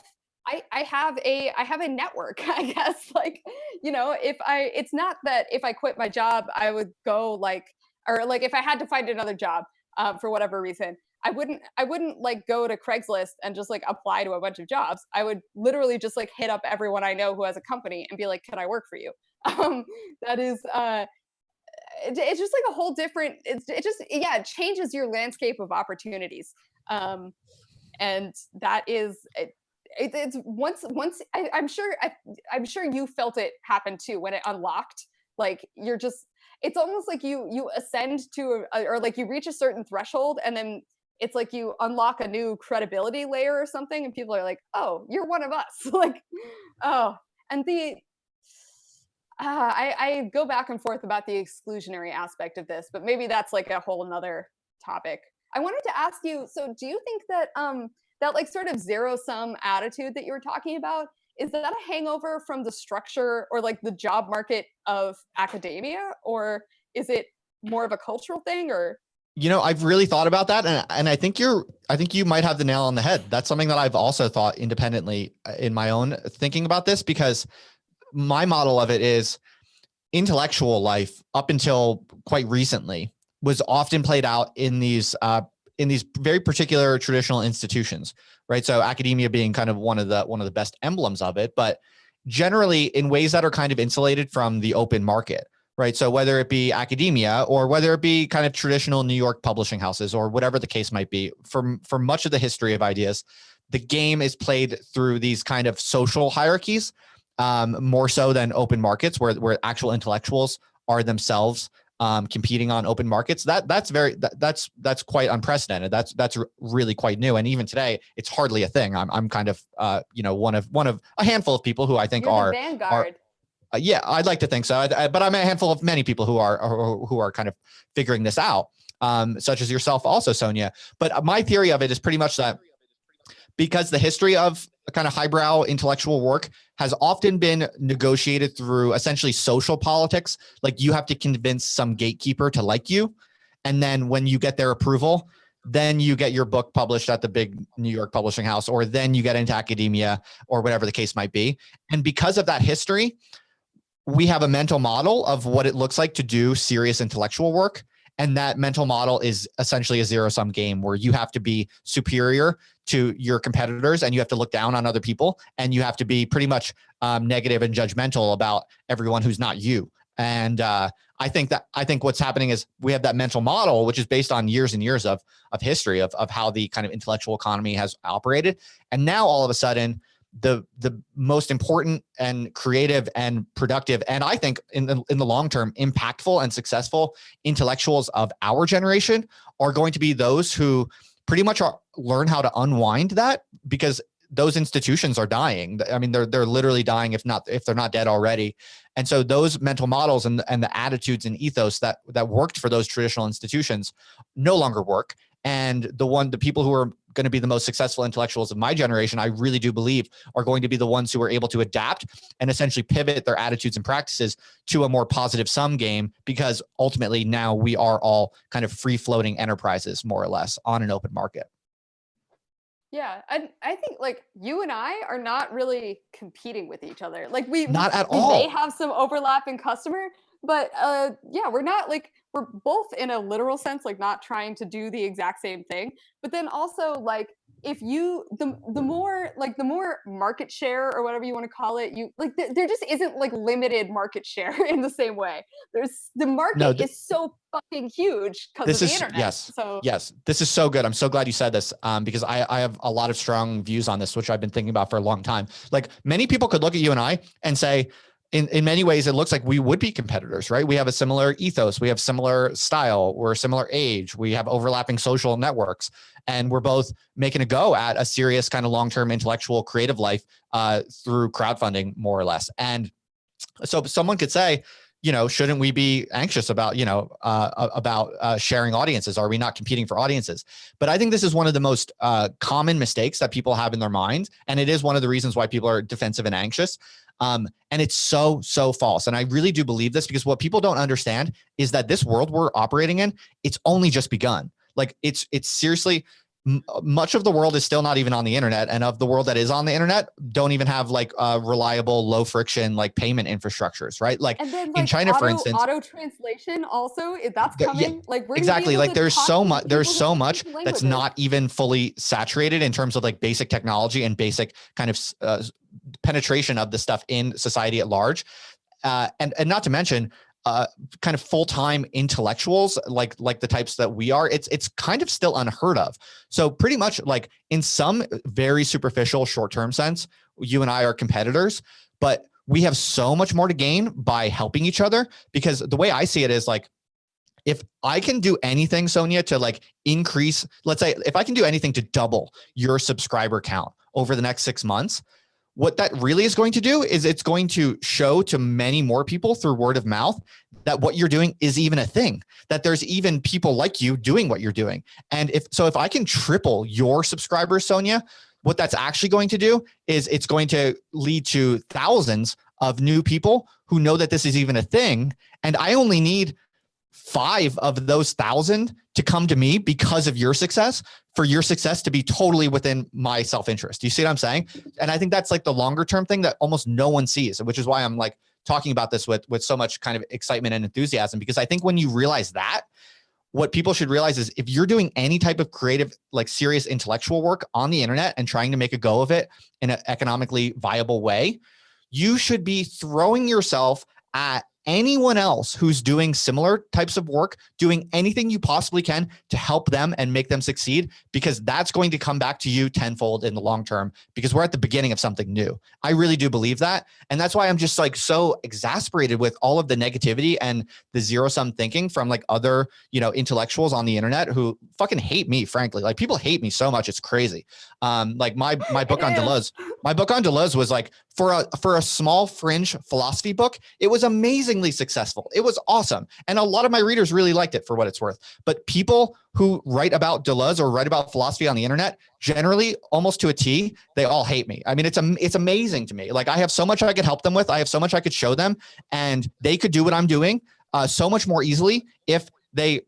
I have a network, I guess. Like, it's not that if I quit my job, I would go like, or like if I had to find another job for whatever reason, I wouldn't like go to Craigslist and just like apply to a bunch of jobs. I would literally just like hit up everyone I know who has a company and be like, can I work for you? That is, it's just like a whole different, it changes your landscape of opportunities. And that is, it's once I'm sure you felt it happen too when it unlocked. Like it's almost like you ascend to or like you reach a certain threshold, and then it's like you unlock a new credibility layer or something, and people are like, oh, you're one of us. Like, oh. And I go back and forth about the exclusionary aspect of this, but maybe that's like a whole nother topic. I wanted to ask you, so do you think that that like sort of zero sum attitude that you were talking about, is that a hangover from the structure or like the job market of academia, or is it more of a cultural thing? Or I've really thought about that, and I think you might have the nail on the head. That's something that I've also thought independently in my own thinking about this, because my model of it is intellectual life up until quite recently was often played out in these very particular traditional institutions, right? So academia being kind of one of the best emblems of it, but generally in ways that are kind of insulated from the open market, right? So whether it be academia or whether it be kind of traditional New York publishing houses or whatever the case might be, for much of the history of ideas, the game is played through these kind of social hierarchies. more so than open markets where actual intellectuals are themselves competing on open markets. That's quite unprecedented. That's really quite new. And even today, it's hardly a thing. I'm kind of one of a handful of people who I think You're the are vanguard. yeah, I'd like to think so. But I'm a handful of many people who are kind of figuring this out, such as yourself also, Sonya. But my theory of it is pretty much that because the history of kind of highbrow intellectual work has often been negotiated through essentially social politics. Like you have to convince some gatekeeper to like you. And then when you get their approval, then you get your book published at the big New York publishing house, or then you get into academia or whatever the case might be. And because of that history, we have a mental model of what it looks like to do serious intellectual work. And that mental model is essentially a zero-sum game where you have to be superior to your competitors and you have to look down on other people and you have to be pretty much negative and judgmental about everyone who's not you. And I think what's happening is we have that mental model, which is based on years and years of history of how the kind of intellectual economy has operated. And now all of a sudden, the most important and creative and productive, and I think in the long term, impactful and successful intellectuals of our generation are going to be those who pretty much learn how to unwind that, because those institutions are dying. I mean, they're literally dying if they're not dead already. And so those mental models and the attitudes and ethos that worked for those traditional institutions no longer work. And the people who are going to be the most successful intellectuals of my generation, I really do believe, are going to be the ones who are able to adapt and essentially pivot their attitudes and practices to a more positive sum game, because ultimately now we are all kind of free floating enterprises, more or less, on an open market. Yeah, I think like you and I are not really competing with each other. Like we Not at we all. may have some overlap in customer, but yeah, we're not like, we're both in a literal sense like not trying to do the exact same thing. But then also like if you the more market share or whatever you want to call it, you like there just isn't like limited market share in the same way. There's the No, market is so fucking huge because of the internet. Yes, this is so good. I'm so glad you said this, because I have a lot of strong views on this, which I've been thinking about for a long time. Like many people could look at you and I and say, in many ways, it looks like we would be competitors, right? We have a similar ethos. We have similar style. We're a similar age. We have overlapping social networks. And we're both making a go at a serious kind of long-term intellectual creative life through crowdfunding, more or less. And so someone could say, shouldn't we be anxious about, sharing audiences? Are we not competing for audiences? But I think this is one of the most common mistakes that people have in their mind. And it is one of the reasons why people are defensive and anxious. And it's so false. And I really do believe this, because what people don't understand is that this world we're operating in, it's only just begun. Like it's seriously, much of the world is still not even on the internet, and of the world that is on the internet don't even have like reliable, low friction, like payment infrastructures, right? Like, and then, in like, China, for instance, auto translation also, that's coming. yeah, like we're exactly. gonna be able Like to there's so much, that's languages. not even fully saturated in terms of like basic technology and basic kind of penetration of the stuff in society at large. And not to mention, kind of full-time intellectuals like the types that we are, it's kind of still unheard of. So pretty much like in some very superficial short-term sense, you and I are competitors, but we have so much more to gain by helping each other, because the way I see it is like, if I can do anything, Sonya, to like increase, let's say if I can do anything to double your subscriber count over the next 6 months, what that really is going to do is it's going to show to many more people through word of mouth that what you're doing is even a thing, that there's even people like you doing what you're doing. And if I can triple your subscribers, Sonya, what that's actually going to do is it's going to lead to thousands of new people who know that this is even a thing. And I only need 5 of those 1,000 to come to me because of your success, for your success to be totally within my self-interest. Do you see what I'm saying? And I think that's like the longer term thing that almost no one sees, which is why I'm like talking about this with so much kind of excitement and enthusiasm, because I think when you realize that, what people should realize is if you're doing any type of creative, like serious intellectual work on the internet and trying to make a go of it in an economically viable way, you should be throwing yourself at anyone else who's doing similar types of work, doing anything you possibly can to help them and make them succeed, because that's going to come back to you tenfold in the long term, because we're at the beginning of something new. I really do believe that. And that's why I'm just like so exasperated with all of the negativity and the zero sum thinking from like other, intellectuals on the internet who fucking hate me, frankly. Like people hate me so much. It's crazy. Like my book on Deleuze was like, for a small fringe philosophy book, it was amazingly successful. It was awesome. And a lot of my readers really liked it for what it's worth. But people who write about Deleuze or write about philosophy on the internet, generally almost to a T, they all hate me. I mean, it's amazing to me. Like I have so much I could help them with. I have so much I could show them, and they could do what I'm doing so much more easily if they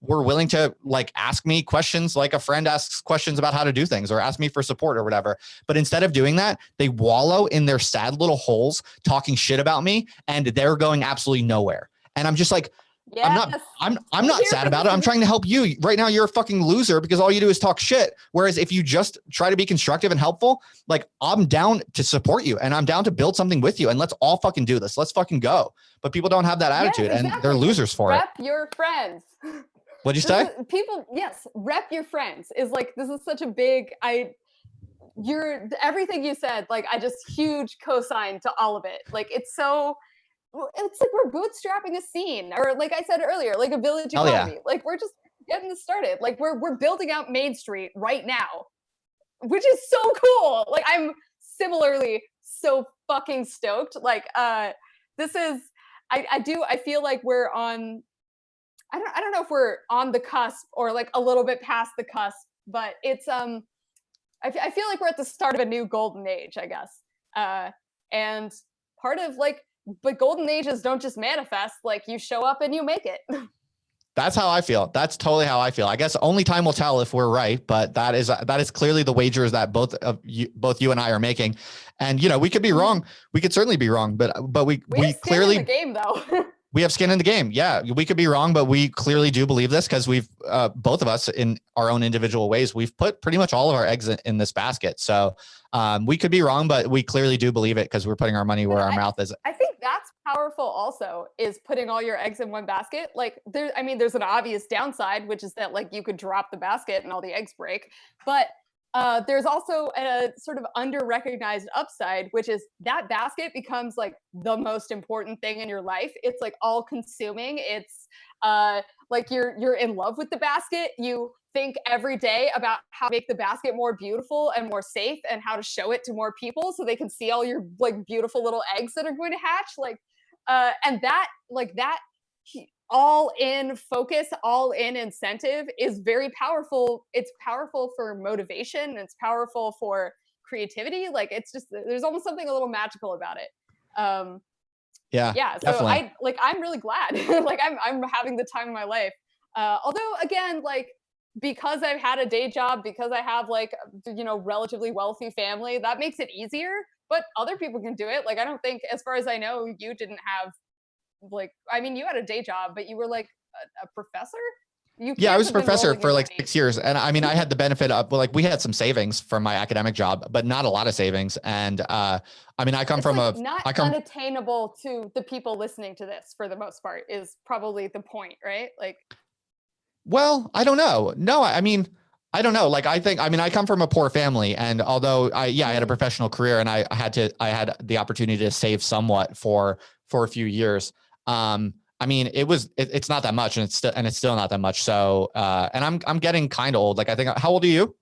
were willing to like ask me questions like a friend asks questions about how to do things, or ask me for support or whatever. But instead of doing that, they wallow in their sad little holes talking shit about me, and they're going absolutely nowhere. And I'm just like, yes. I'm not sad about it. I'm trying to help you. Right now, you're a fucking loser because all you do is talk shit. Whereas if you just try to be constructive and helpful, like I'm down to support you and I'm down to build something with you, and let's all fucking do this. Let's fucking go. But people don't have that attitude, yes, exactly. and they're losers for Rep your friends. What'd you say? Yes, rep your friends is like, this is such a big, everything you said, like I just huge cosign to all of it. Like it's like we're bootstrapping a scene, or like I said earlier, like a village economy. Yeah. Like we're just getting this started. Like we're building out Main Street right now, which is so cool. Like I'm similarly so fucking stoked. Like this is, I feel like we're on, I don't know if we're on the cusp or like a little bit past the cusp, but it's I feel like we're at the start of a new golden age, I guess. And part of like, but golden ages don't just manifest, like you show up and you make it. That's how I feel. That's totally how I feel. I guess only time will tell if we're right, but that is clearly the wagers that both you and I are making. And we could be wrong. We could certainly be wrong, but we clearly in the game though. We have skin in the game. Yeah, we could be wrong, but we clearly do believe this because we've both of us in our own individual ways, we've put pretty much all of our eggs in this basket. So we could be wrong, but we clearly do believe it because we're putting our money where our mouth is. I think that's powerful also, is putting all your eggs in one basket. Like there's an obvious downside, which is that like you could drop the basket and all the eggs break. But there's also a sort of under-recognized upside, which is that basket becomes like the most important thing in your life. It's like all-consuming. It's like you're in love with the basket. You think every day about how to make the basket more beautiful and more safe, and how to show it to more people so they can see all your like beautiful little eggs that are going to hatch. Like, and that all in focus, all in incentive is very powerful. It's powerful for motivation. It's powerful for creativity. Like it's just, there's almost something a little magical about it. Yeah. So definitely. I'm really glad. Like I'm having the time of my life. Although again, like because I've had a day job, because I have like, relatively wealthy family, that makes it easier, but other people can do it. Like, I don't think, as far as I know, you didn't have like, I mean, you had a day job, but you were like a professor. Yeah, I was a professor for like 6 years. And I mean, I had the benefit of, well, like we had some savings from my academic job, but not a lot of savings. And I mean, I come from unattainable to the people listening to this for the most part is probably the point, right? Like, well, I don't know. No, I mean, I don't know. Like, I come from a poor family, and although I had a professional career and I had the opportunity to save somewhat for a few years. I mean, it's not that much, and it's still not that much. So, and I'm getting kind of old. Like, I think, how old are you?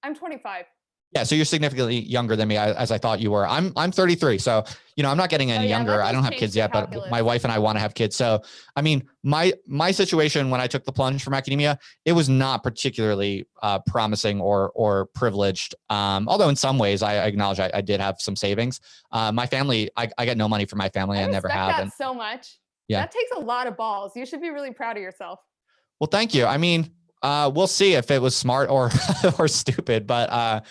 I'm 25. Yeah. So you're significantly younger than me, as I thought you were. I'm 33. So, I'm not getting any younger. I don't have kids yet, but my wife and I want to have kids. So, I mean, my situation when I took the plunge from academia, it was not particularly promising or privileged. Although in some ways I acknowledge I did have some savings. My family, I get no money from my family. I never have. That so much. Yeah. That takes a lot of balls. You should be really proud of yourself. Well, thank you. I mean, we'll see if it was smart or stupid, but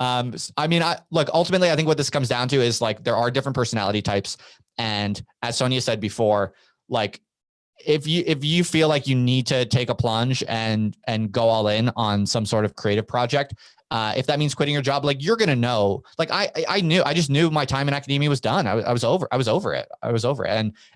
I mean, look, ultimately, I think what this comes down to is like there are different personality types, and as Sonya said before, like if you feel like you need to take a plunge and go all in on some sort of creative project, if that means quitting your job, like you're gonna know. Like I just knew my time in academia was done. I was over it.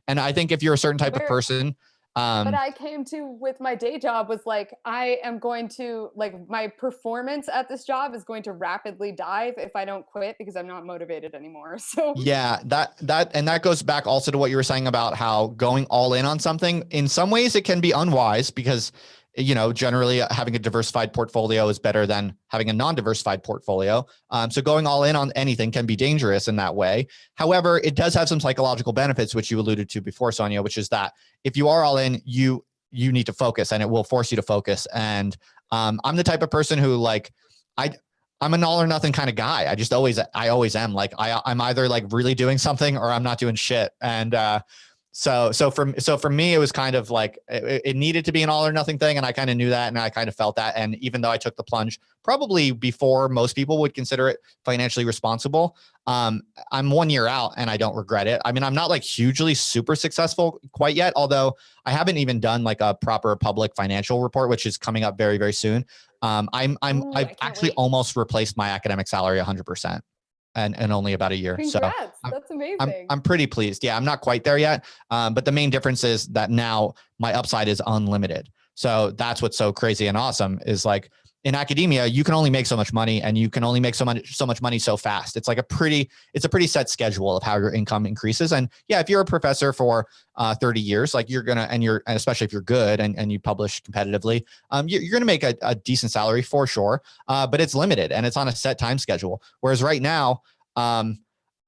And I think if you're a certain type of person, but I came to with my day job was like, I am going to like my performance at this job is going to rapidly dive if I don't quit because I'm not motivated anymore. So yeah, that goes back also to what you were saying about how going all in on something, in some ways it can be unwise because, generally having a diversified portfolio is better than having a non-diversified portfolio. So going all in on anything can be dangerous in that way. However, it does have some psychological benefits, which you alluded to before, Sonya, which is that if you are all in, you need to focus, and it will force you to focus. And I'm the type of person who like, I'm an all or nothing kind of guy. I always am. Like I'm either like really doing something or I'm not doing shit. And so for me, it was kind of like it needed to be an all or nothing thing, and I kind of knew that, and I kind of felt that. And even though I took the plunge probably before most people would consider it financially responsible, I'm 1 year out, and I don't regret it. I mean, I'm not like hugely super successful quite yet, although I haven't even done like a proper public financial report, which is coming up very, very soon. I've actually almost replaced my academic salary 100%. And only about a year. Congrats. So That's amazing. I'm pretty pleased. Yeah, I'm not quite there yet. But the main difference is that now my upside is unlimited. So that's what's so crazy and awesome is like in academia, you can only make so much money, and you can only make so much money so fast. It's like a pretty set schedule of how your income increases. And yeah, if you're a professor for 30 years, like you're gonna, and especially if you're good and you publish competitively, you're gonna make a decent salary for sure. But it's limited and it's on a set time schedule. Whereas right now, I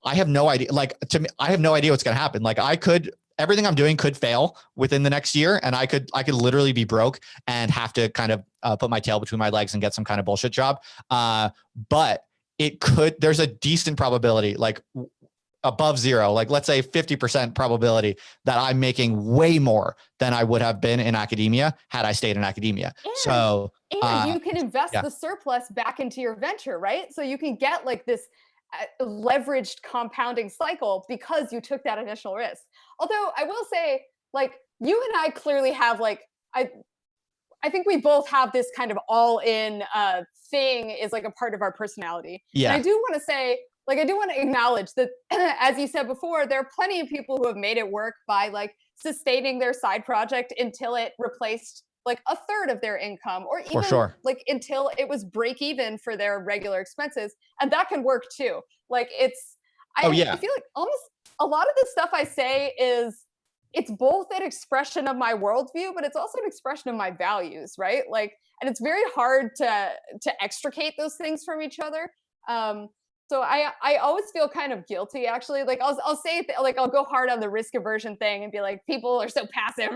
have no idea. Like to me, I have no idea what's gonna happen. Like everything I'm doing could fail within the next year, and I could literally be broke and have to kind of put my tail between my legs and get some kind of bullshit job. But there's a decent probability, like above zero, like let's say 50% probability that I'm making way more than I would have been in academia had I stayed in academia. And you can invest the surplus back into your venture, right? So you can get like this leveraged compounding cycle because you took that initial risk. Although I will say, like you and I clearly have like I think we both have this kind of all-in thing is like a part of our personality. Yeah. And I do want to say, like, I do want to acknowledge that, as you said before, there are plenty of people who have made it work by like sustaining their side project until it replaced like a third of their income, or even like until it was break even for their regular expenses. And that can work too. Like I feel like almost a lot of the stuff I say it's both an expression of my worldview, but it's also an expression of my values, right? Like, and it's very hard to extricate those things from each other. So I always feel kind of guilty, actually. Like I'll say like I'll go hard on the risk aversion thing and be like, people are so passive.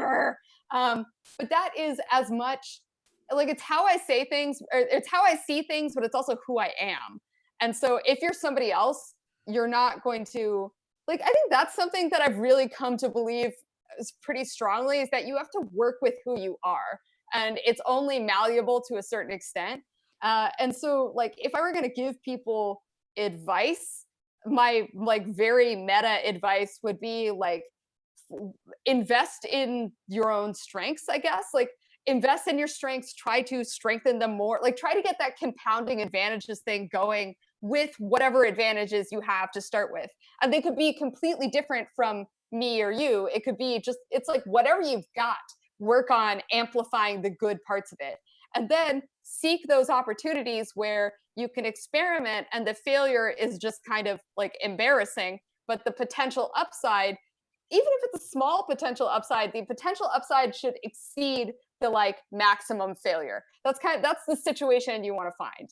But that is as much like it's how I say things, or it's how I see things, but it's also who I am. And so if you're somebody else, you're not going to like. I think that's something that I've really come to believe pretty strongly is that you have to work with who you are, and it's only malleable to a certain extent. And so, like, if I were going to give people advice, my like very meta advice would be like invest in your own strengths, I guess. Like invest in your strengths, try to strengthen them more, like try to get that compounding advantages thing going with whatever advantages you have to start with. And they could be completely different from me or you. It could be just, it's like whatever you've got, work on amplifying the good parts of it. And then seek those opportunities where you can experiment and the failure is just kind of like embarrassing, but the potential upside, even if it's a small potential upside, the potential upside should exceed the like maximum failure. That's the situation you want to find.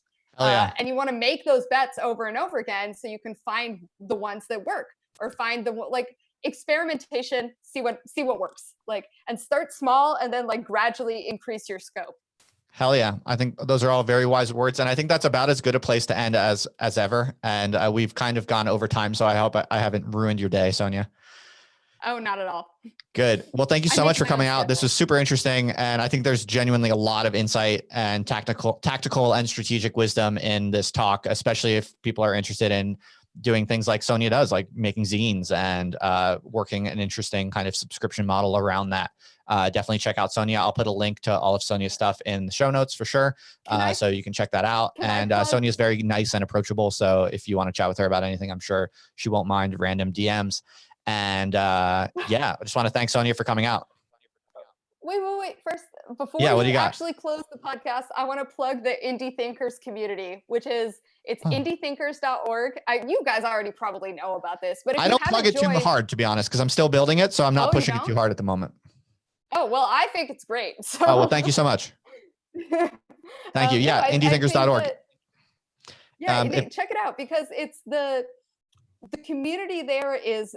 And you want to make those bets over and over again so you can find the ones that work, or find the like experimentation, see what works, like, and start small and then like gradually increase your scope. Hell yeah. I think those are all very wise words. And I think that's about as good a place to end as ever. And we've kind of gone over time. So I hope I haven't ruined your day, Sonya. Oh, not at all. Good. Well, thank you so much for coming out. This was super interesting. And I think there's genuinely a lot of insight and tactical and strategic wisdom in this talk, especially if people are interested in doing things like Sonya does, like making zines and working an interesting kind of subscription model around that. Definitely check out Sonya. I'll put a link to all of Sonya's stuff in the show notes for sure. So you can check that out. And Sonya is very nice and approachable. So if you want to chat with her about anything, I'm sure she won't mind random DMs. And yeah, I just want to thank Sonya for coming out. Wait. First, before what do you you got? actually close the podcast, I want to plug the Indie Thinkers community, which is indiethinkers.org. You guys already probably know about this, but if I don't plug it too hard, to be honest, because I'm still building it, so I'm not pushing it too hard at the moment. Oh, well, I think it's great. So. Oh, well, thank you so much. Thank you. Yeah, indiethinkers.org. Check it out, because it's the community there is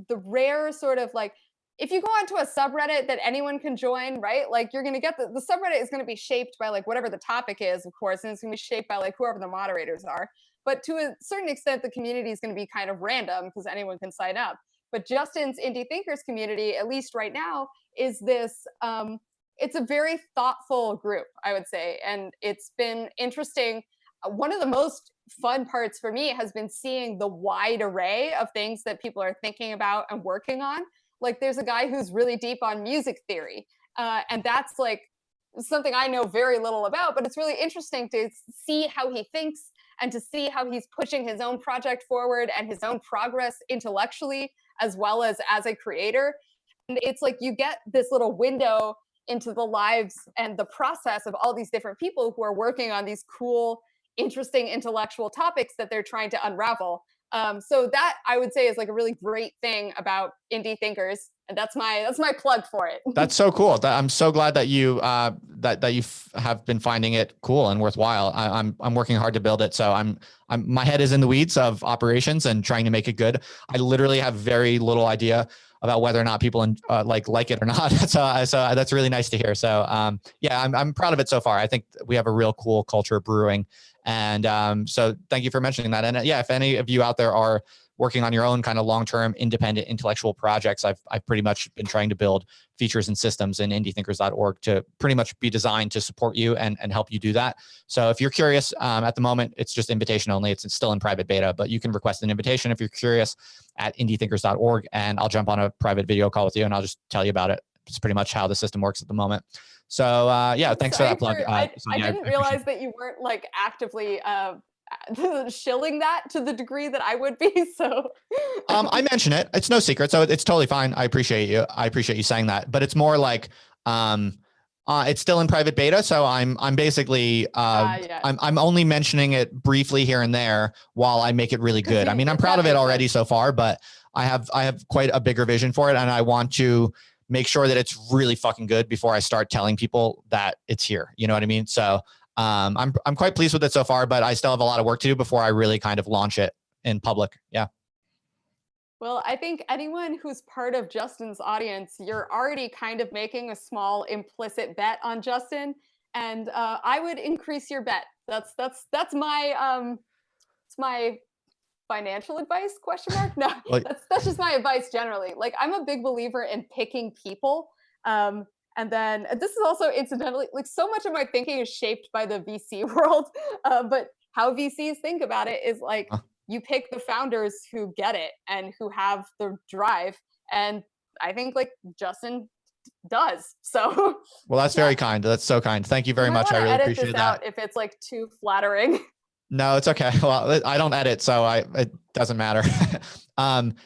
the rare sort of like, if you go onto a subreddit that anyone can join, right? Like you're going to get the subreddit is going to be shaped by like whatever the topic is, of course, and it's going to be shaped by like whoever the moderators are. But to a certain extent, the community is going to be kind of random because anyone can sign up. But Justin's Indie Thinkers community, at least right now, is this, it's a very thoughtful group, I would say. And it's been interesting. One of the most fun parts for me has been seeing the wide array of things that people are thinking about and working on. Like there's a guy who's really deep on music theory. And that's like something I know very little about, but it's really interesting to see how he thinks and to see how he's pushing his own project forward and his own progress intellectually, as well as a creator. And it's like you get this little window into the lives and the process of all these different people who are working on these cool, interesting intellectual topics that they're trying to unravel. So that I would say is like a really great thing about Indie Thinkers, and that's my plug for it. That's so cool. I'm so glad that you have been finding it cool and worthwhile. I'm working hard to build it, so I'm my head is in the weeds of operations and trying to make it good. I literally have very little idea about whether or not people like it or not. So that's really nice to hear. So yeah, I'm proud of it so far. I think we have a real cool culture brewing. And so thank you for mentioning that. And yeah, if any of you out there are working on your own kind of long-term independent intellectual projects, I've pretty much been trying to build features and systems in indiethinkers.org to pretty much be designed to support you and help you do that. So if you're curious, at the moment, it's just invitation only. It's still in private beta, but you can request an invitation if you're curious at indiethinkers.org, and I'll jump on a private video call with you and I'll just tell you about it. It's pretty much how the system works at the moment. So yeah, thanks for that plug. I didn't realize that you weren't like actively shilling that to the degree that I would be. So I mention it. It's no secret. So it's totally fine. I appreciate you saying that, but it's more like it's still in private beta. So I'm basically I'm only mentioning it briefly here and there while I make it really good. I mean, I'm proud of it already so far, but I have quite a bigger vision for it, and I want to make sure that it's really fucking good before I start telling people that it's here. You know what I mean? So I'm quite pleased with it so far, but I still have a lot of work to do before I really kind of launch it in public. Yeah. Well, I think anyone who's part of Justin's audience, you're already kind of making a small implicit bet on Justin, and I would increase your bet. That's my it's my financial advice ? No, that's just my advice generally. Like I'm a big believer in picking people. And then this is also incidentally, like so much of my thinking is shaped by the VC world. But how VCs think about it is like you pick the founders who get it and who have the drive. And I think like Justin does. So well, that's very kind. That's so kind. Thank you very much. I really appreciate that. If it's like too flattering. No, it's okay. Well, I don't edit, so it doesn't matter.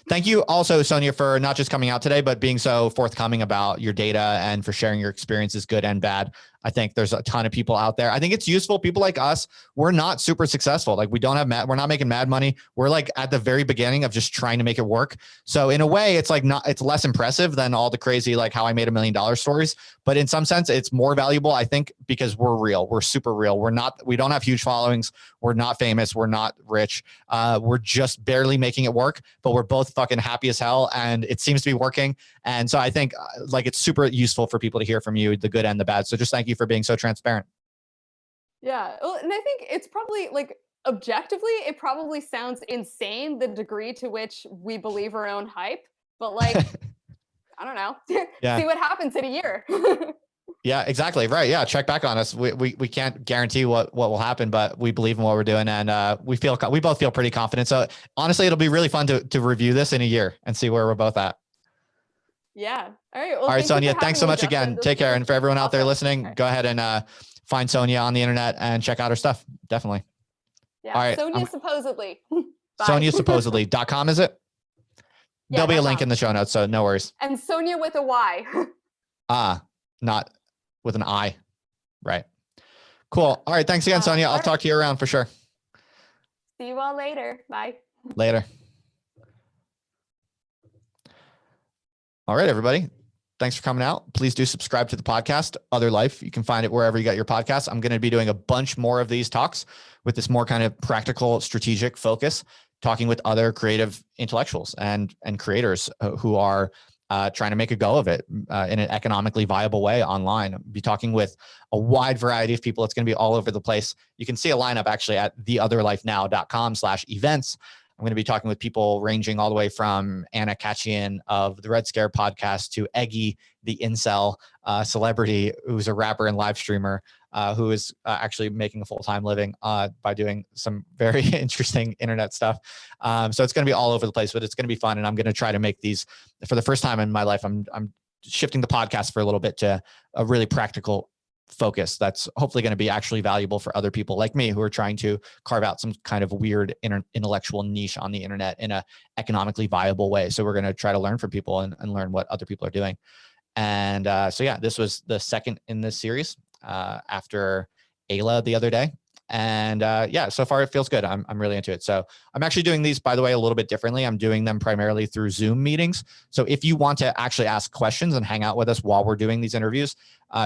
Thank you also, Sonya, for not just coming out today, but being so forthcoming about your data and for sharing your experiences, good and bad. I think there's a ton of people out there. I think it's useful. People like us, we're not super successful. Like we're not making mad money. We're like at the very beginning of just trying to make it work. So in a way, it's like it's less impressive than all the crazy, like how I made $1 million stories. But in some sense, it's more valuable, I think, because we're real. We're super real. We don't have huge followings. We're not famous. We're not rich. We're just barely making it work, but we're both fucking happy as hell. And it seems to be working. And so I think like it's super useful for people to hear from you, the good and the bad. So just thank you for being so transparent. Yeah. Well, and I think it's probably like objectively, it probably sounds insane the degree to which we believe our own hype, but like, I don't know, Yeah. See what happens in a year. Yeah, exactly. Right. Yeah. Check back on us. We can't guarantee what will happen, but we believe in what we're doing. And we both feel pretty confident. So honestly, it'll be really fun to review this in a year and see where we're both at. Yeah. All right. Well, All right, thank you Sonya, for thanks having so me, much Justin. again. This Take care. was And for everyone out there awesome. listening, go ahead and find Sonya on the internet and check out her stuff. Definitely. Yeah. All right. Sonya supposedly. Bye. SonyaSupposedly.com, is it? Yeah, There'll be a link in the show notes, so no worries. And Sonya with a Y. Not with an I. Right. Cool. All right. Thanks again, Sonya. I'll talk to you around for sure. See you all later. Bye. Later. All right, everybody. Thanks for coming out. Please do subscribe to the podcast, Other Life. You can find it wherever you got your podcasts. I'm going to be doing a bunch more of these talks with this more kind of practical, strategic focus, talking with other creative intellectuals and creators who are trying to make a go of it in an economically viable way online. I'll be talking with a wide variety of people. It's going to be all over the place. You can see a lineup actually at theotherlifenow.com/events. I'm going to be talking with people ranging all the way from Anna Kachian of the Red Scare podcast to Eggy, the incel celebrity who's a rapper and live streamer who is actually making a full-time living by doing some very interesting internet stuff. So it's going to be all over the place, but it's going to be fun. And I'm going to try to make these for the first time in my life. I'm shifting the podcast for a little bit to a really practical focus that's hopefully going to be actually valuable for other people like me who are trying to carve out some kind of weird intellectual niche on the internet in a economically viable way. So we're going to try to learn from people and learn what other people are doing. And so yeah, this was the second in this series after Ayla the other day. And yeah, so far it feels good. I'm really into it. So I'm actually doing these, by the way, a little bit differently. I'm doing them primarily through Zoom meetings. So if you want to actually ask questions and hang out with us while we're doing these interviews,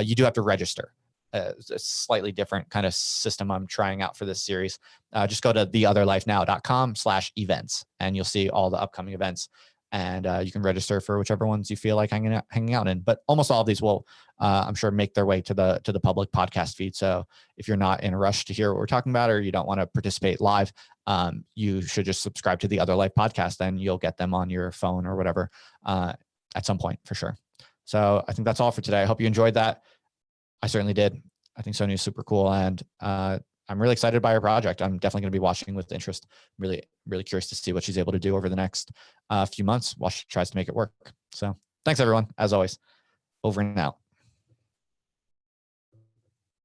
you do have to register. It's a slightly different kind of system I'm trying out for this series. Just go to theotherlifenow.com/events and you'll see all the upcoming events. And you can register for whichever ones you feel like hanging out in. But almost all of these will, I'm sure, make their way to the public podcast feed. So if you're not in a rush to hear what we're talking about, or you don't want to participate live, you should just subscribe to the Other Life podcast, and you'll get them on your phone or whatever at some point for sure. So I think that's all for today. I hope you enjoyed that. I certainly did. I think Sonya is super cool, and I'm really excited by her project. I'm definitely going to be watching with interest. Really, really curious to see what she's able to do over the next few months while she tries to make it work. So thanks, everyone. As always, over and out.